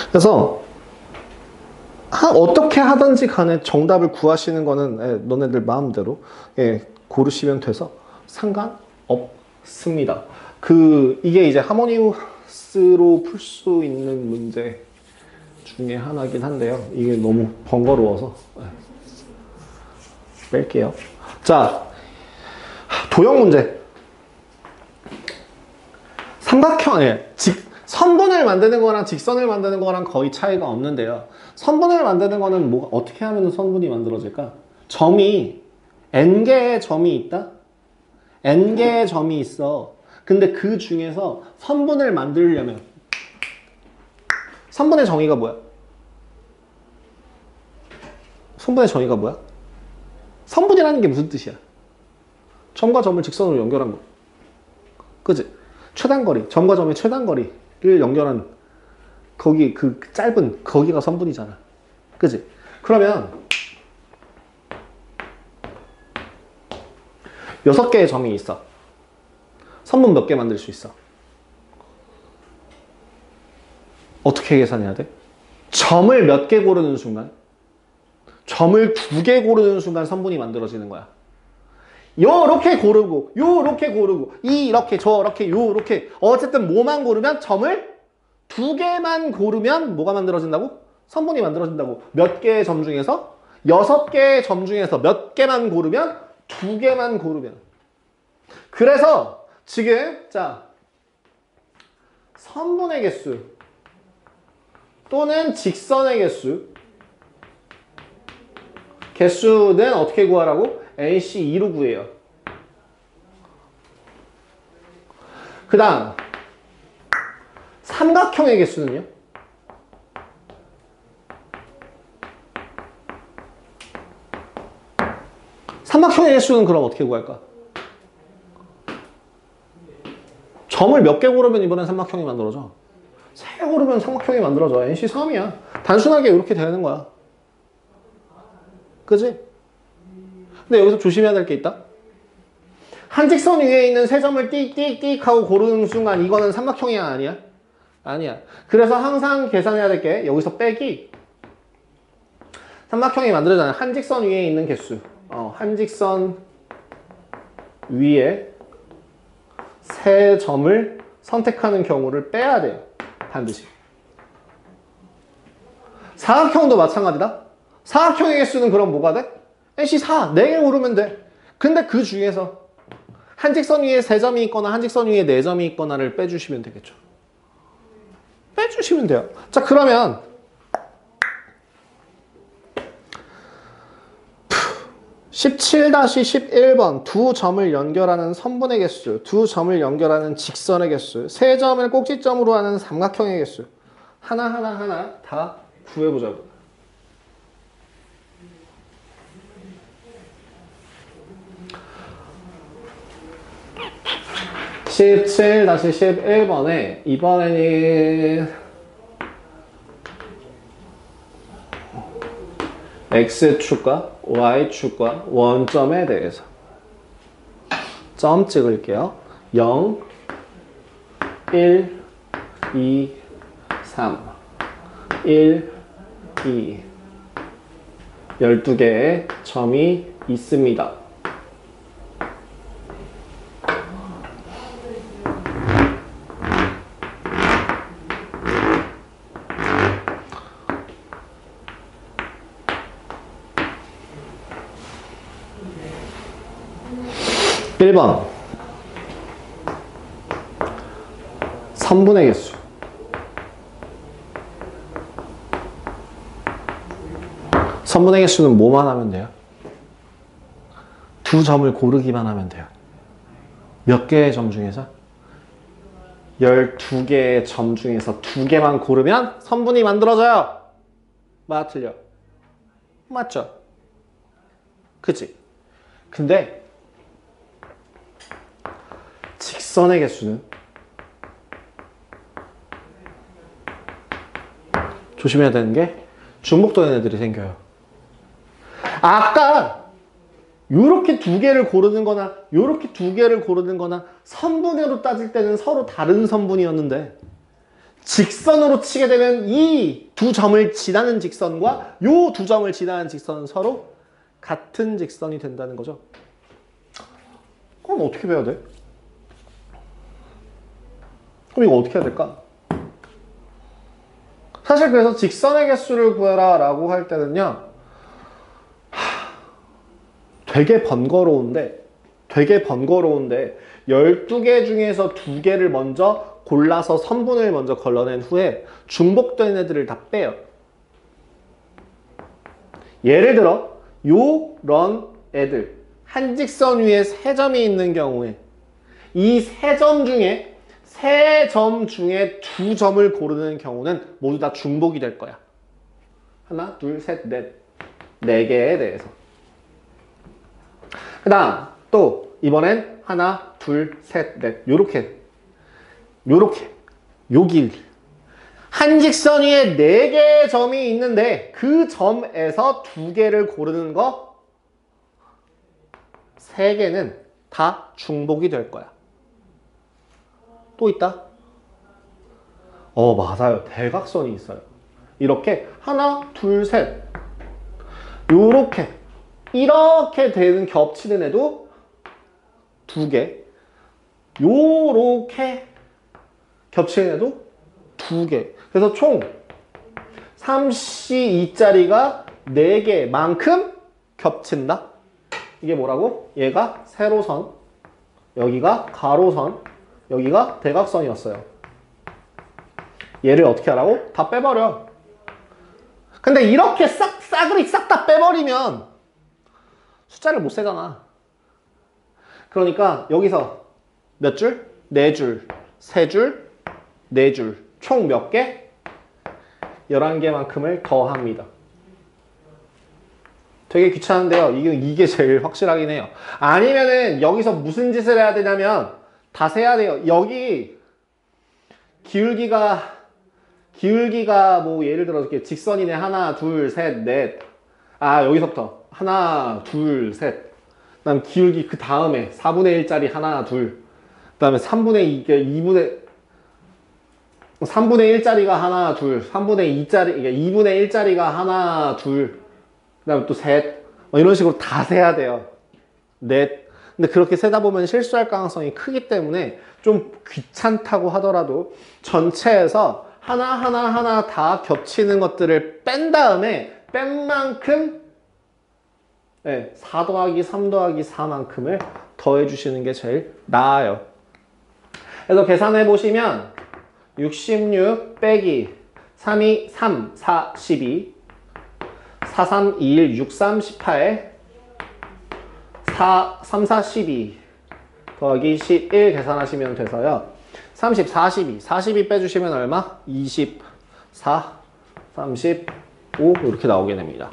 그래서 어떻게 하든지 간에 정답을 구하시는 거는 너네들 마음대로 고르시면 돼서 상관없습니다. 이게 이제 하모니우스로 풀 수 있는 문제 중에 하나긴 한데요. 이게 너무 번거로워서 뺄게요. 자, 도형 문제. 삼각형에 선분을 만드는 거랑 직선을 만드는 거랑 거의 차이가 없는데요. 선분을 만드는 거는 어떻게 하면 선분이 만들어질까? 점이 n개의 점이 있다? n개의 점이 있어. 근데 그 중에서 선분을 만들려면 선분의 정의가 뭐야? 선분의 정의가 뭐야? 선분이라는 게 무슨 뜻이야? 점과 점을 직선으로 연결한 거. 그치? 최단거리, 점과 점의 최단거리를 연결한 거기 그 짧은 거기가 선분이잖아. 그치? 그러면 6개의 점이 있어. 선분 몇 개 만들 수 있어? 어떻게 계산해야 돼? 점을 몇 개 고르는 순간, 점을 2개 고르는 순간 선분이 만들어지는 거야. 요렇게 고르고 요렇게 고르고 이렇게 저렇게 요렇게 어쨌든 뭐만 고르면 점을 2개만 고르면 뭐가 만들어진다고? 선분이 만들어진다고. 몇 개의 점 중에서? 6개의 점 중에서 몇 개만 고르면? 2개만 고르면. 그래서 지금 자 선분의 개수 또는 직선의 개수는 어떻게 구하라고? NC2로 구해요. 그 다음 삼각형의 개수는요? 삼각형의 개수는 그럼 어떻게 구할까? 점을 몇 개 고르면 이번엔 삼각형이 만들어져? 3개 고르면 삼각형이 만들어져. NC 3이야. 단순하게 이렇게 되는 거야. 그지? 근데 여기서 조심해야 될 게 있다. 한 직선 위에 있는 세 점을 띡띡띡 하고 고르는 순간 이거는 삼각형이야 아니야? 아니야. 그래서 항상 계산해야 될 게 여기서 빼기. 삼각형이 만들어지잖아요. 한 직선 위에 있는 개수. 한 직선 위에 세 점을 선택하는 경우를 빼야 돼요. 반드시. 사각형도 마찬가지다. 사각형의 개수는 그럼 뭐가 돼? NC 4. 4개 고르면 돼. 근데 그 중에서 한 직선 위에 3점이 있거나 한 직선 위에 4점이 있거나를 빼주시면 되겠죠. 빼주시면 돼요. 자, 그러면 17-11번 두 점을 연결하는 선분의 개수, 두 점을 연결하는 직선의 개수, 세 점을 꼭지점으로 하는 삼각형의 개수 하나하나 다 구해보자고. 17-11번에 이번에는 X축과 Y축과 원점에 대해서 점 찍을게요. 0, 1, 2, 3 1, 2 12개의 점이 있습니다. 일 번 선분의 개수. 선분의 개수는 뭐만 하면 돼요? 두 점을 고르기만 하면 돼요. 몇 개의 점 중에서? 12개의 점 중에서 2개만 고르면 선분이 만들어져요. 맞아, 틀려? 맞죠? 그치? 근데 직선의 개수는 조심해야 되는 게 중복되는 애들이 생겨요. 아까 요렇게 2개를 고르는 거나 요렇게 2개를 고르는 거나 선분으로 따질 때는 서로 다른 선분이었는데 직선으로 치게 되면 이 두 점을 지나는 직선과 요 두 점을 지나는 직선은 서로 같은 직선이 된다는 거죠. 그럼 어떻게 배워야 돼? 그럼 이거 어떻게 해야 될까? 사실 그래서 직선의 개수를 구해라 라고 할 때는요, 되게 번거로운데 12개 중에서 2개를 먼저 골라서 선분을 먼저 걸러낸 후에 중복된 애들을 다 빼요. 예를 들어 요런 애들 한 직선 위에 3점이 있는 경우에 이 3점 중에 2점을 고르는 경우는 모두 다 중복이 될 거야. 하나, 둘, 셋, 넷. 4개에 대해서. 그 다음 또 이번엔 하나, 둘, 셋, 넷. 요렇게 요길 한 직선 위에 4개의 점이 있는데 그 점에서 2개를 고르는 거 3개는 다 중복이 될 거야. 또 있다? 맞아요. 대각선이 있어요. 이렇게 하나, 둘, 셋 이렇게 되는 겹치는 애도 2개, 요렇게 겹치는 애도 2개. 그래서 총 3C2짜리가 4개만큼 겹친다. 이게 뭐라고? 얘가 세로선, 여기가 가로선, 여기가 대각선이었어요. 얘를 어떻게 하라고? 다 빼버려. 근데 이렇게 싸그리 싹 다 빼버리면 숫자를 못 세잖아. 그러니까 여기서 몇 줄? 4줄, 3줄, 4줄. 총 몇 개? 11개만큼을 더합니다. 되게 귀찮은데요. 이게 제일 확실하긴 해요. 아니면은 여기서 무슨 짓을 해야 되냐면 다 세야 돼요. 여기 기울기가 뭐 예를 들어서 이렇게 직선이네. 하나, 둘, 셋, 넷. 아, 여기서부터 하나, 둘, 셋. 그다음 기울기 그 다음에 4분의 1짜리 하나, 둘. 그다음에 3분의 1짜리가 하나, 둘. 3분의 2짜리, 이게 2분의 1짜리가 하나, 둘. 그다음에 또 셋. 이런 식으로 다 세야 돼요. 넷. 근데 그렇게 세다 보면 실수할 가능성이 크기 때문에 좀 귀찮다고 하더라도 전체에서 하나 다 겹치는 것들을 뺀 다음에 뺀 만큼 4 더하기 3 더하기 4만큼을 더해 주시는 게 제일 나아요. 그래서 계산해 보시면 66 빼기 3이 3, 4, 12 4, 3, 2, 1, 6, 3, 18 4, 3, 4, 12 더하기 11 계산하시면 돼서요. 30, 42. 42 빼주시면 얼마? 24, 35 이렇게 나오게 됩니다.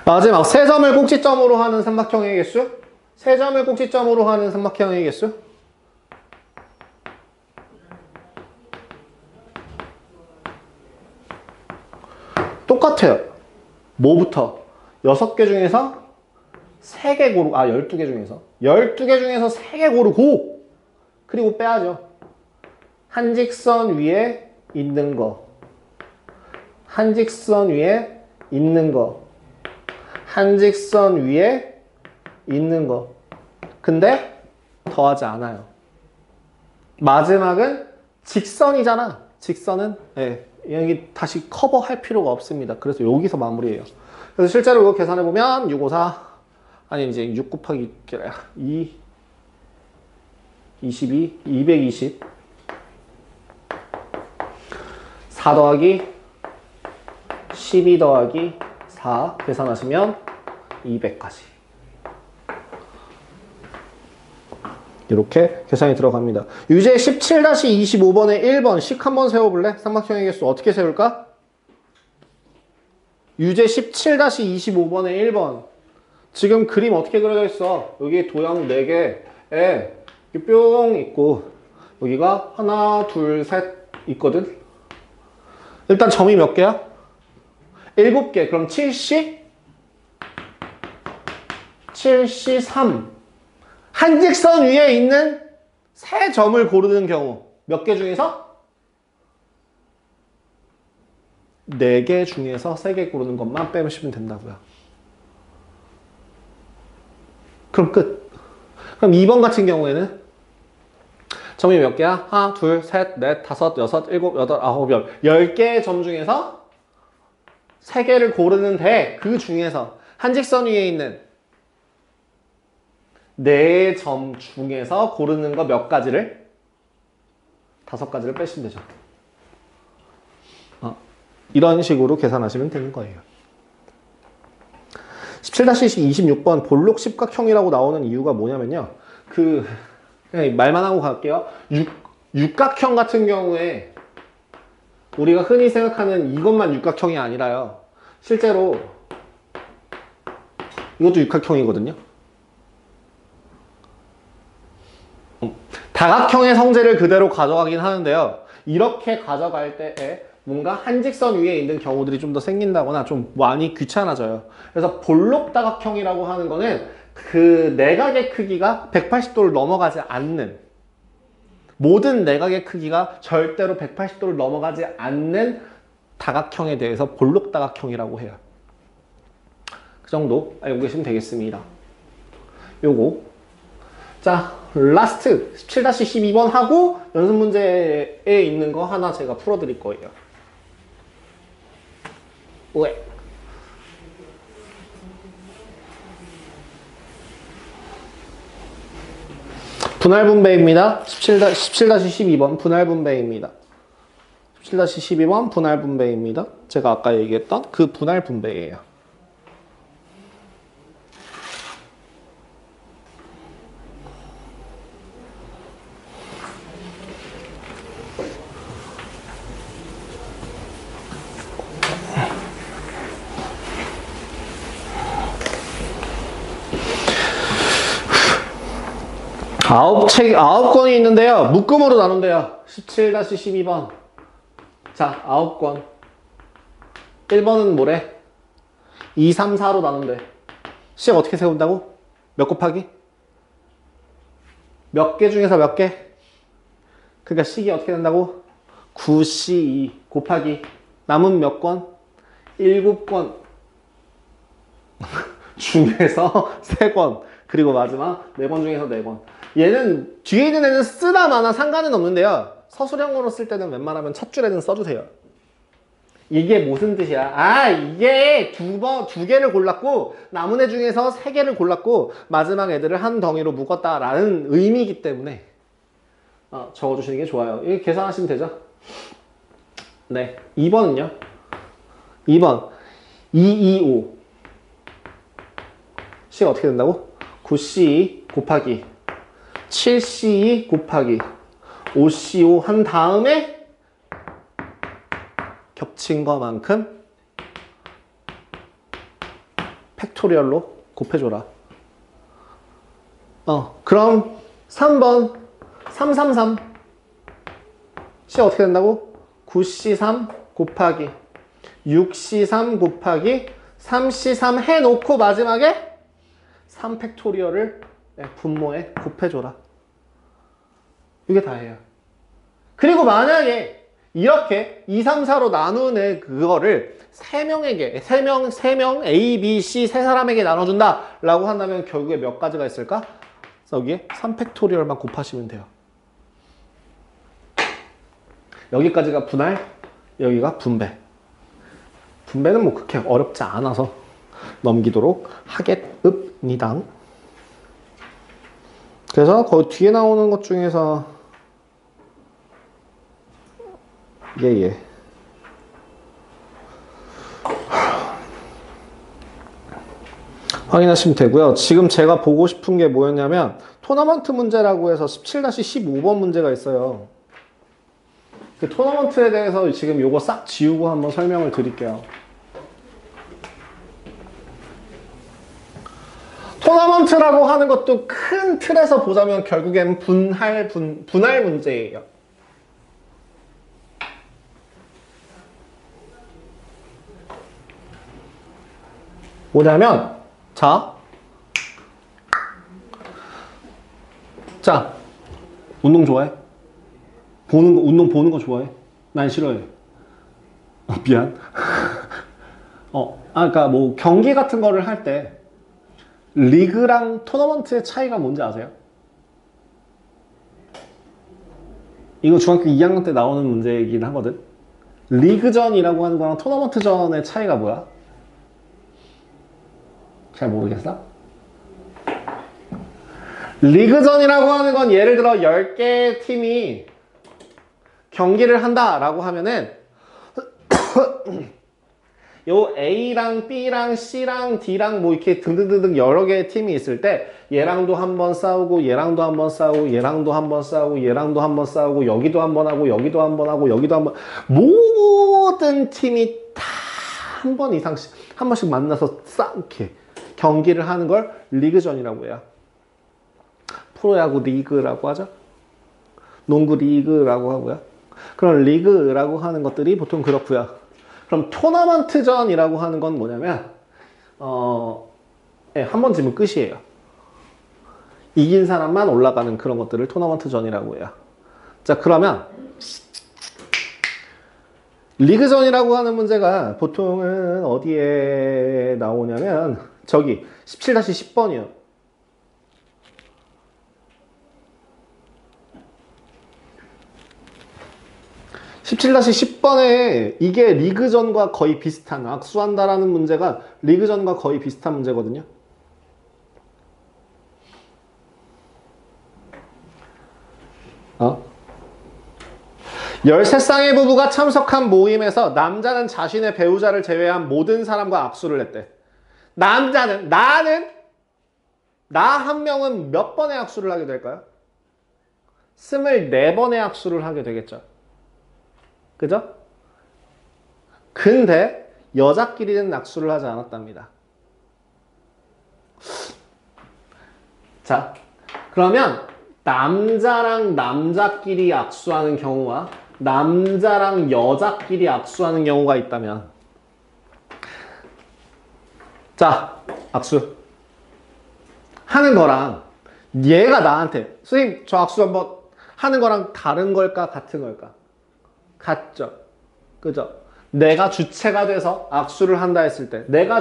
마지막 세 점을 꼭지점으로 하는 삼각형의 개수? 세 점을 꼭지점으로 하는 삼각형의 개수? 똑같아요. 뭐부터? 6개 중에서 3개 고르고, 12개 중에서 12개 중에서 3개 고르고 그리고 빼야죠. 한직선 위에 있는 거, 한직선 위에 있는 거, 한직선 위에 있는 거. 근데 더하지 않아요. 마지막은 직선이잖아. 직선은 여기 다시 커버할 필요가 없습니다. 그래서 여기서 마무리해요. 그래서 실제로 이거 계산해보면 654 아니 이제 6 곱하기 2 22 220 4 더하기 12 더하기 4 계산하시면 200까지 이렇게 계산이 들어갑니다. 유제 17-25번에 1번 식 한번 세워볼래? 삼각형의 개수 어떻게 세울까? 유제 17-25번에 1번 지금 그림 어떻게 그려져 있어? 여기 도형 4개에 뿅 있고 여기가 하나 둘 셋 있거든. 일단 점이 몇 개야? 7개. 그럼 7C 3 한직선 위에 있는 세 점을 고르는 경우 몇 개 중에서? 4개 중에서 3개 고르는 것만 빼시면 된다고요. 그럼 끝. 그럼 2번 같은 경우에는 점이 몇 개야? 하나, 둘, 셋, 넷, 다섯, 여섯, 일곱, 여덟, 아홉, 열. 10개의 점 중에서 3개를 고르는데 그 중에서 한직선 위에 있는 4점 중에서 고르는 거 몇 가지를? 5가지를 빼시면 되죠. 이런 식으로 계산하시면 되는 거예요. 17-26번 볼록 십각형이라고 나오는 이유가 뭐냐면요. 그냥 말만 하고 갈게요. 육각형 같은 경우에 우리가 흔히 생각하는 이것만 육각형이 아니라요. 실제로 이것도 육각형이거든요. 다각형의 성질을 그대로 가져가긴 하는데요. 이렇게 가져갈 때에 뭔가 한직선 위에 있는 경우들이 좀 더 생긴다거나 좀 많이 귀찮아져요. 그래서 볼록다각형이라고 하는 거는 그 내각의 크기가 180도를 넘어가지 않는, 모든 내각의 크기가 절대로 180도를 넘어가지 않는 다각형에 대해서 볼록다각형이라고 해요. 그 정도 알고 계시면 되겠습니다. 요거. 자, 라스트 17-12번 하고 연습 문제에 있는 거 하나 제가 풀어드릴 거예요. 왜? 분할분배입니다. 17-12번 분할분배입니다. 17-12번 분할분배입니다. 제가 아까 얘기했던 그 분할분배예요. 아홉 건이 있는데요. 묶음으로 나눈대요. 17-12번. 자, 9건. 1번은 뭐래? 2, 3, 4로 나눈대. 식 어떻게 세운다고? 몇 곱하기? 몇 개 중에서 몇 개? 그러니까 식이 어떻게 된다고? 9C2 곱하기 남은 몇 건? 7건 중에서 3건 그리고 마지막 4건 중에서 4건. 얘는 뒤에 있는 애는 쓰다 마나 상관은 없는데요. 서술형으로 쓸 때는 웬만하면 첫 줄에는 써주세요. 이게 무슨 뜻이야? 아, 이게 두 개를 골랐고 남은 애 중에서 3개를 골랐고 마지막 애들을 한 덩이로 묶었다라는 의미이기 때문에 적어주시는 게 좋아요. 이렇게 계산하시면 되죠? 네. 2번은요? 2번 225 C가 어떻게 된다고? 9C 곱하기 7C 곱하기 5CO 한 다음에 겹친 것만큼 팩토리얼로 곱해줘라. 그럼 3번 333 C 어떻게 된다고? 9C3 곱하기 6C3 곱하기 3C3 해놓고 마지막에 3팩토리얼을 분모에 곱해줘라. 이게 다예요. 그리고 만약에 이렇게 2, 3, 4로 나눈 애 그거를 3명 A, B, C 세 사람에게 나눠준다 라고 한다면 결국에 몇 가지가 있을까? 여기에 3팩토리얼만 곱하시면 돼요. 여기까지가 분할, 여기가 분배. 분배는 뭐 그렇게 어렵지 않아서 넘기도록 하겠습니다. 그래서 거기 뒤에 나오는 것 중에서 예. 확인하시면 되고요. 지금 제가 보고 싶은 게 뭐였냐면 토너먼트 문제라고 해서 17-15번 문제가 있어요. 그 토너먼트에 대해서 지금 요거 싹 지우고 한번 설명을 드릴게요. 토너먼트라고 하는 것도 큰 틀에서 보자면 결국엔 분할 문제예요. 뭐냐면 자 운동 좋아해? 운동 보는 거 좋아해? 난 싫어해. 미안. 그러니까 뭐 경기 같은 거를 할 때 리그랑 토너먼트의 차이가 뭔지 아세요? 이거 중학교 2학년 때 나오는 문제이긴 하거든. 리그전이라고 하는 거랑 토너먼트전의 차이가 뭐야? 잘 모르겠어? 리그전이라고 하는 건 예를 들어 10개의 팀이 경기를 한다라고 하면은 요 A랑 B랑 C랑 D랑 뭐 이렇게 등등등등 여러 개의 팀이 있을 때 얘랑도 한번 싸우고 얘랑도 한번 싸우고 얘랑도 한번 싸우고 얘랑도 한번 싸우고 여기도 한번 하고 여기도 한번 하고 여기도 한번 모든 팀이 다 한 번 이상씩 한 번씩 만나서 싸우게 경기를 하는 걸 리그전이라고 해요. 프로야구 리그라고 하죠. 농구 리그라고 하고요. 그런 리그라고 하는 것들이 보통 그렇고요. 그럼 토너먼트전이라고 하는 건 뭐냐면 한 번 지면 끝이에요. 이긴 사람만 올라가는 그런 것들을 토너먼트전이라고 해요. 자, 그러면 리그전이라고 하는 문제가 보통은 어디에 나오냐면 저기 17-10번이요. 17-10번에 이게 리그전과 거의 비슷한 악수한다라는 문제가 리그전과 거의 비슷한 문제거든요. 어? 13쌍의 부부가 참석한 모임에서 남자는 자신의 배우자를 제외한 모든 사람과 악수를 했대. 남자는 나 한 명은 몇 번의 악수를 하게 될까요? 24번의 악수를 하게 되겠죠. 그죠? 근데 여자끼리는 악수를 하지 않았답니다. 자, 그러면 남자랑 남자끼리 악수하는 경우와 남자랑 여자끼리 악수하는 경우가 있다면, 자, 악수 하는 거랑 얘가 나한테 선생님 저 악수 한번 하는 거랑 다른 걸까 같은 걸까? 같죠. 그죠? 내가 주체가 돼서 악수를 한다 했을 때, 내가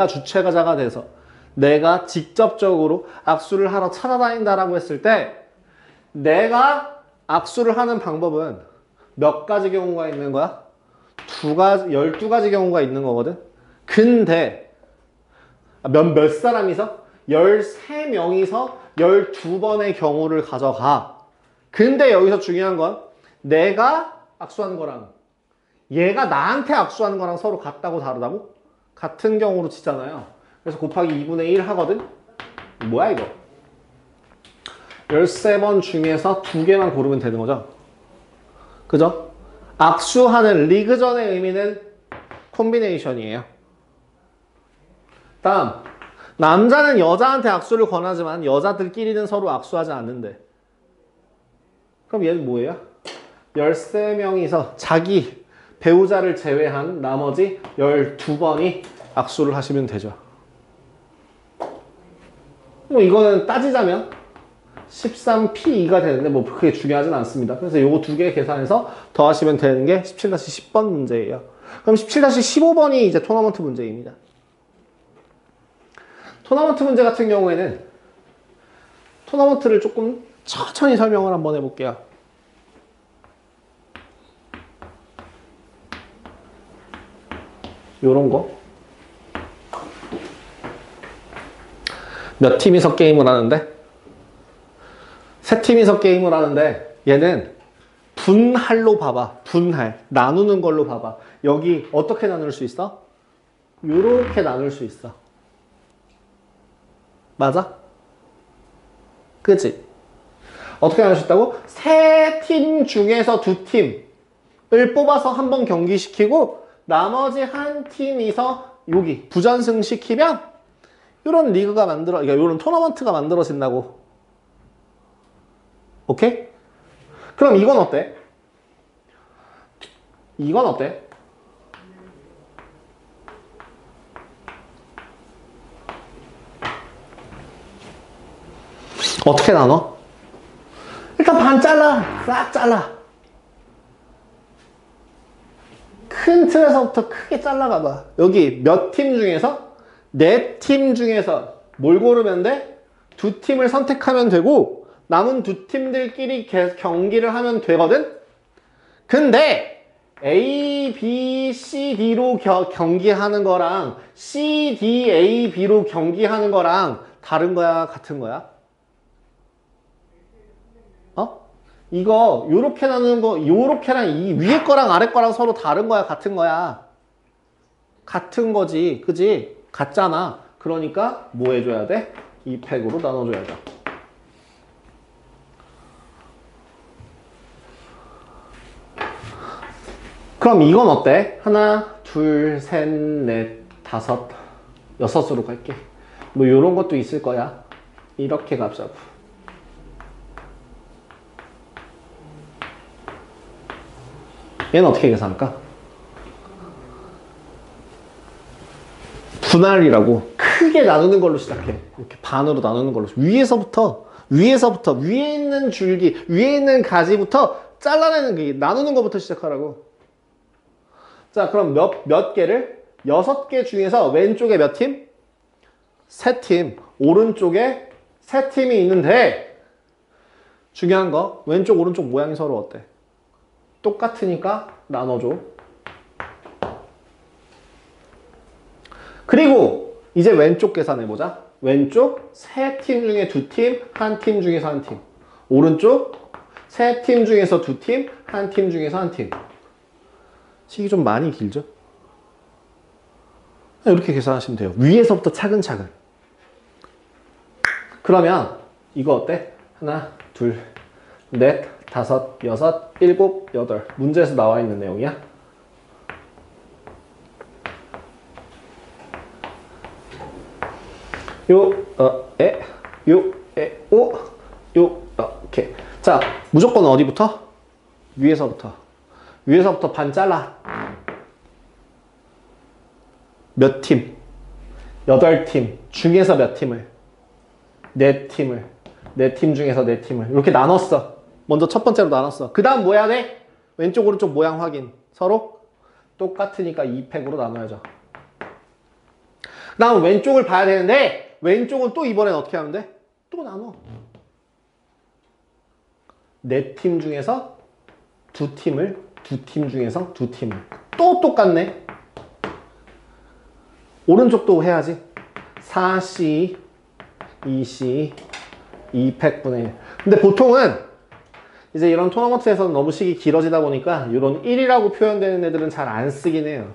주체가자가 돼서 내가 직접적으로 악수를 하러 찾아다닌다라고 했을 때, 내가 악수를 하는 방법은 몇 가지 경우가 있는 거야? 12가지 경우가 있는 거거든? 근데, 몇 사람이서? 13명이서 12번의 경우를 가져가. 근데 여기서 중요한 건 내가 악수하는 거랑 얘가 나한테 악수하는 거랑 서로 같다고 다르다고? 같은 경우로 치잖아요. 그래서 곱하기 2분의 1 하거든? 뭐야 이거? 13번 중에서 2개만 고르면 되는 거죠. 그죠? 악수하는 리그전의 의미는 콤비네이션이에요. 다음, 남자는 여자한테 악수를 권하지만 여자들끼리는 서로 악수하지 않는데, 그럼 얘는 뭐예요? 13명이서 자기 배우자를 제외한 나머지 12번이 악수를 하시면 되죠. 뭐 이거는 따지자면 13P2가 되는데 뭐 그게 중요하진 않습니다. 그래서 요거 2개 계산해서 더하시면 되는 게 17-10번 문제예요. 그럼 17-15번이 이제 토너먼트 문제입니다. 토너먼트 문제 같은 경우에는 토너먼트를 조금 천천히 설명을 한번 해볼게요. 요런 거. 몇 팀이서 게임을 하는데? 3팀이서 게임을 하는데 얘는 분할로 봐봐. 분할. 나누는 걸로 봐봐. 여기 어떻게 나눌 수 있어? 요렇게 나눌 수 있어. 맞아? 그치? 어떻게 나눌 수 있다고? 3팀 중에서 2팀을 뽑아서 한번 경기시키고 나머지 한 팀이서 여기 부전승 시키면 이런 리그가 그러니까 이런 토너먼트가 만들어진다고. 오케이? 그럼 이건 어때? 이건 어때? 어떻게 나눠? 일단 반 잘라. 싹 잘라. 큰 틀에서부터 크게 잘라가봐. 여기 몇 팀 중에서? 4팀 중에서 뭘 고르면 돼? 2팀을 선택하면 되고 남은 2팀들끼리 경기를 하면 되거든? 근데 A, B, C, D로 경기하는 거랑 C, D, A, B로 경기하는 거랑 다른 거야? 같은 거야? 이거 요렇게 나누는 거 요렇게랑 이 위에 거랑 아래 거랑 서로 다른 거야? 같은 거야? 같은 거지. 그지? 같잖아. 그러니까 뭐 해줘야 돼? 2팩으로 나눠줘야 돼. 그럼 이건 어때? 하나, 둘, 셋, 넷, 다섯, 여섯으로 갈게. 뭐 요런 것도 있을 거야. 이렇게 가자고. 얘는 어떻게 계산할까? 분할이라고 크게 나누는 걸로 시작해. 이렇게 반으로 나누는 걸로. 위에서부터 위에 있는 줄기, 위에 있는 가지부터 잘라내는 게 나누는 것부터 시작하라고. 자, 그럼 몇 개를? 6개 중에서 왼쪽에 몇 팀? 3팀. 오른쪽에 3팀이 있는데 중요한 거 왼쪽 오른쪽 모양이 서로 어때? 똑같으니까 나눠줘. 그리고 이제 왼쪽 계산해보자. 왼쪽 3팀 중에 2팀, 1팀 중에서 1팀. 오른쪽 3팀 중에서 2팀, 1팀 중에서 1팀. 식이 좀 많이 길죠? 이렇게 계산하시면 돼요. 위에서부터 차근차근. 그러면 이거 어때? 하나, 둘, 넷, 다섯, 여섯, 일곱, 여덟. 문제에서 나와 있는 내용이야. 이렇게. 자, 무조건 어디부터? 위에서부터. 위에서부터 반 잘라. 몇 팀? 8팀. 중에서 몇 팀을? 4팀을. 4팀 중에서 4팀을. 이렇게 나눴어. 먼저 첫 번째로 나눴어. 그 다음 뭐 해야 돼? 왼쪽, 오른쪽 모양 확인. 서로 똑같으니까 2팩으로 나눠야죠. 그 다음 왼쪽을 봐야 되는데, 왼쪽은 또 이번엔 어떻게 하면 돼? 또 나눠. 4팀 중에서 2팀을, 2팀 중에서 2팀을. 또 똑같네. 오른쪽도 해야지. 4C, 2C, 2팩분의 1. 근데 보통은 이제 이런 토너먼트에서는 너무 식이 길어지다 보니까 이런 1이라고 표현되는 애들은 잘 안 쓰긴 해요.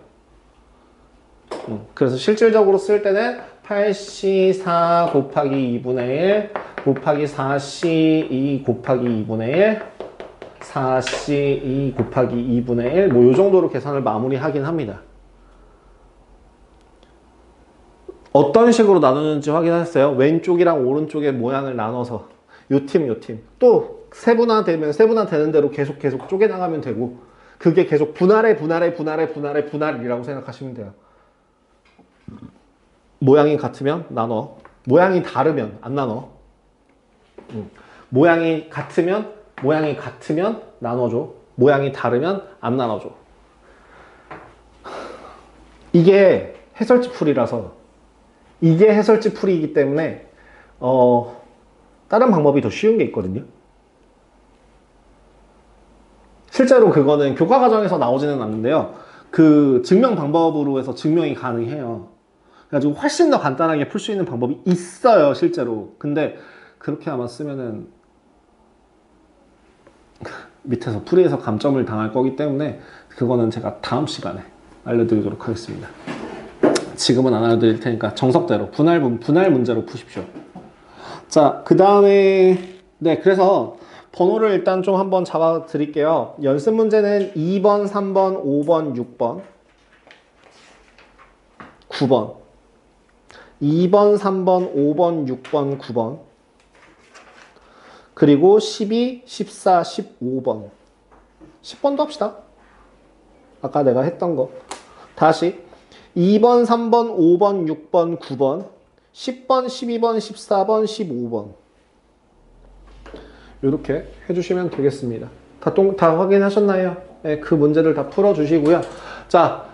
그래서 실질적으로 쓸 때는 8C4 곱하기 2분의 1 곱하기 4C2 곱하기 2분의 1 4C2 곱하기 2분의 1 뭐 이 정도로 계산을 마무리하긴 합니다. 어떤 식으로 나누는지 확인하셨어요? 왼쪽이랑 오른쪽의 모양을 나눠서 요 팀, 요 팀. 또 세분화되면 세분화되는 대로 계속 쪼개나가면 되고 그게 계속 분할이라고 생각하시면 돼요. 모양이 같으면 나눠. 모양이 다르면 안 나눠. 모양이 같으면 나눠줘. 모양이 다르면 안 나눠줘. 이게 해설지 풀이라서 이게 해설지 풀이이기 때문에 다른 방법이 더 쉬운 게 있거든요. 실제로 그거는 교과 과정에서 나오지는 않는데요. 그 증명 방법으로 해서 증명이 가능해요. 그래가지고 훨씬 더 간단하게 풀 수 있는 방법이 있어요, 실제로. 근데 그렇게 아마 쓰면은 밑에서 풀이에서 감점을 당할 거기 때문에 그거는 제가 다음 시간에 알려드리도록 하겠습니다. 지금은 안 알려드릴 테니까 정석대로 분할 문제로 푸십시오. 자, 그 다음에 네, 그래서 번호를 일단 좀 한번 잡아 드릴게요. 연습 문제는 2번, 3번, 5번, 6번, 9번 2번, 3번, 5번, 6번, 9번 그리고 12, 14, 15번 10번도 합시다. 아까 내가 했던 거 다시 2번, 3번, 5번, 6번, 9번 10번, 12번, 14번, 15번 이렇게 해주시면 되겠습니다. 다 확인하셨나요? 네, 그 문제들 다 풀어주시고요. 자,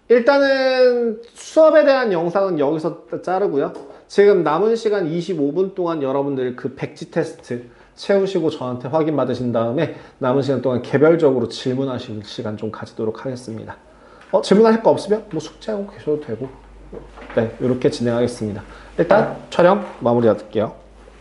일단은 수업에 대한 영상은 여기서 자르고요. 지금 남은 시간 25분 동안 여러분들 그 백지 테스트 채우시고 저한테 확인 받으신 다음에 남은 시간 동안 개별적으로 질문하실 시간 좀 가지도록 하겠습니다. 질문하실 거 없으면 뭐 숙제하고 계셔도 되고 네, 이렇게 진행하겠습니다. 일단 촬영 마무리할게요.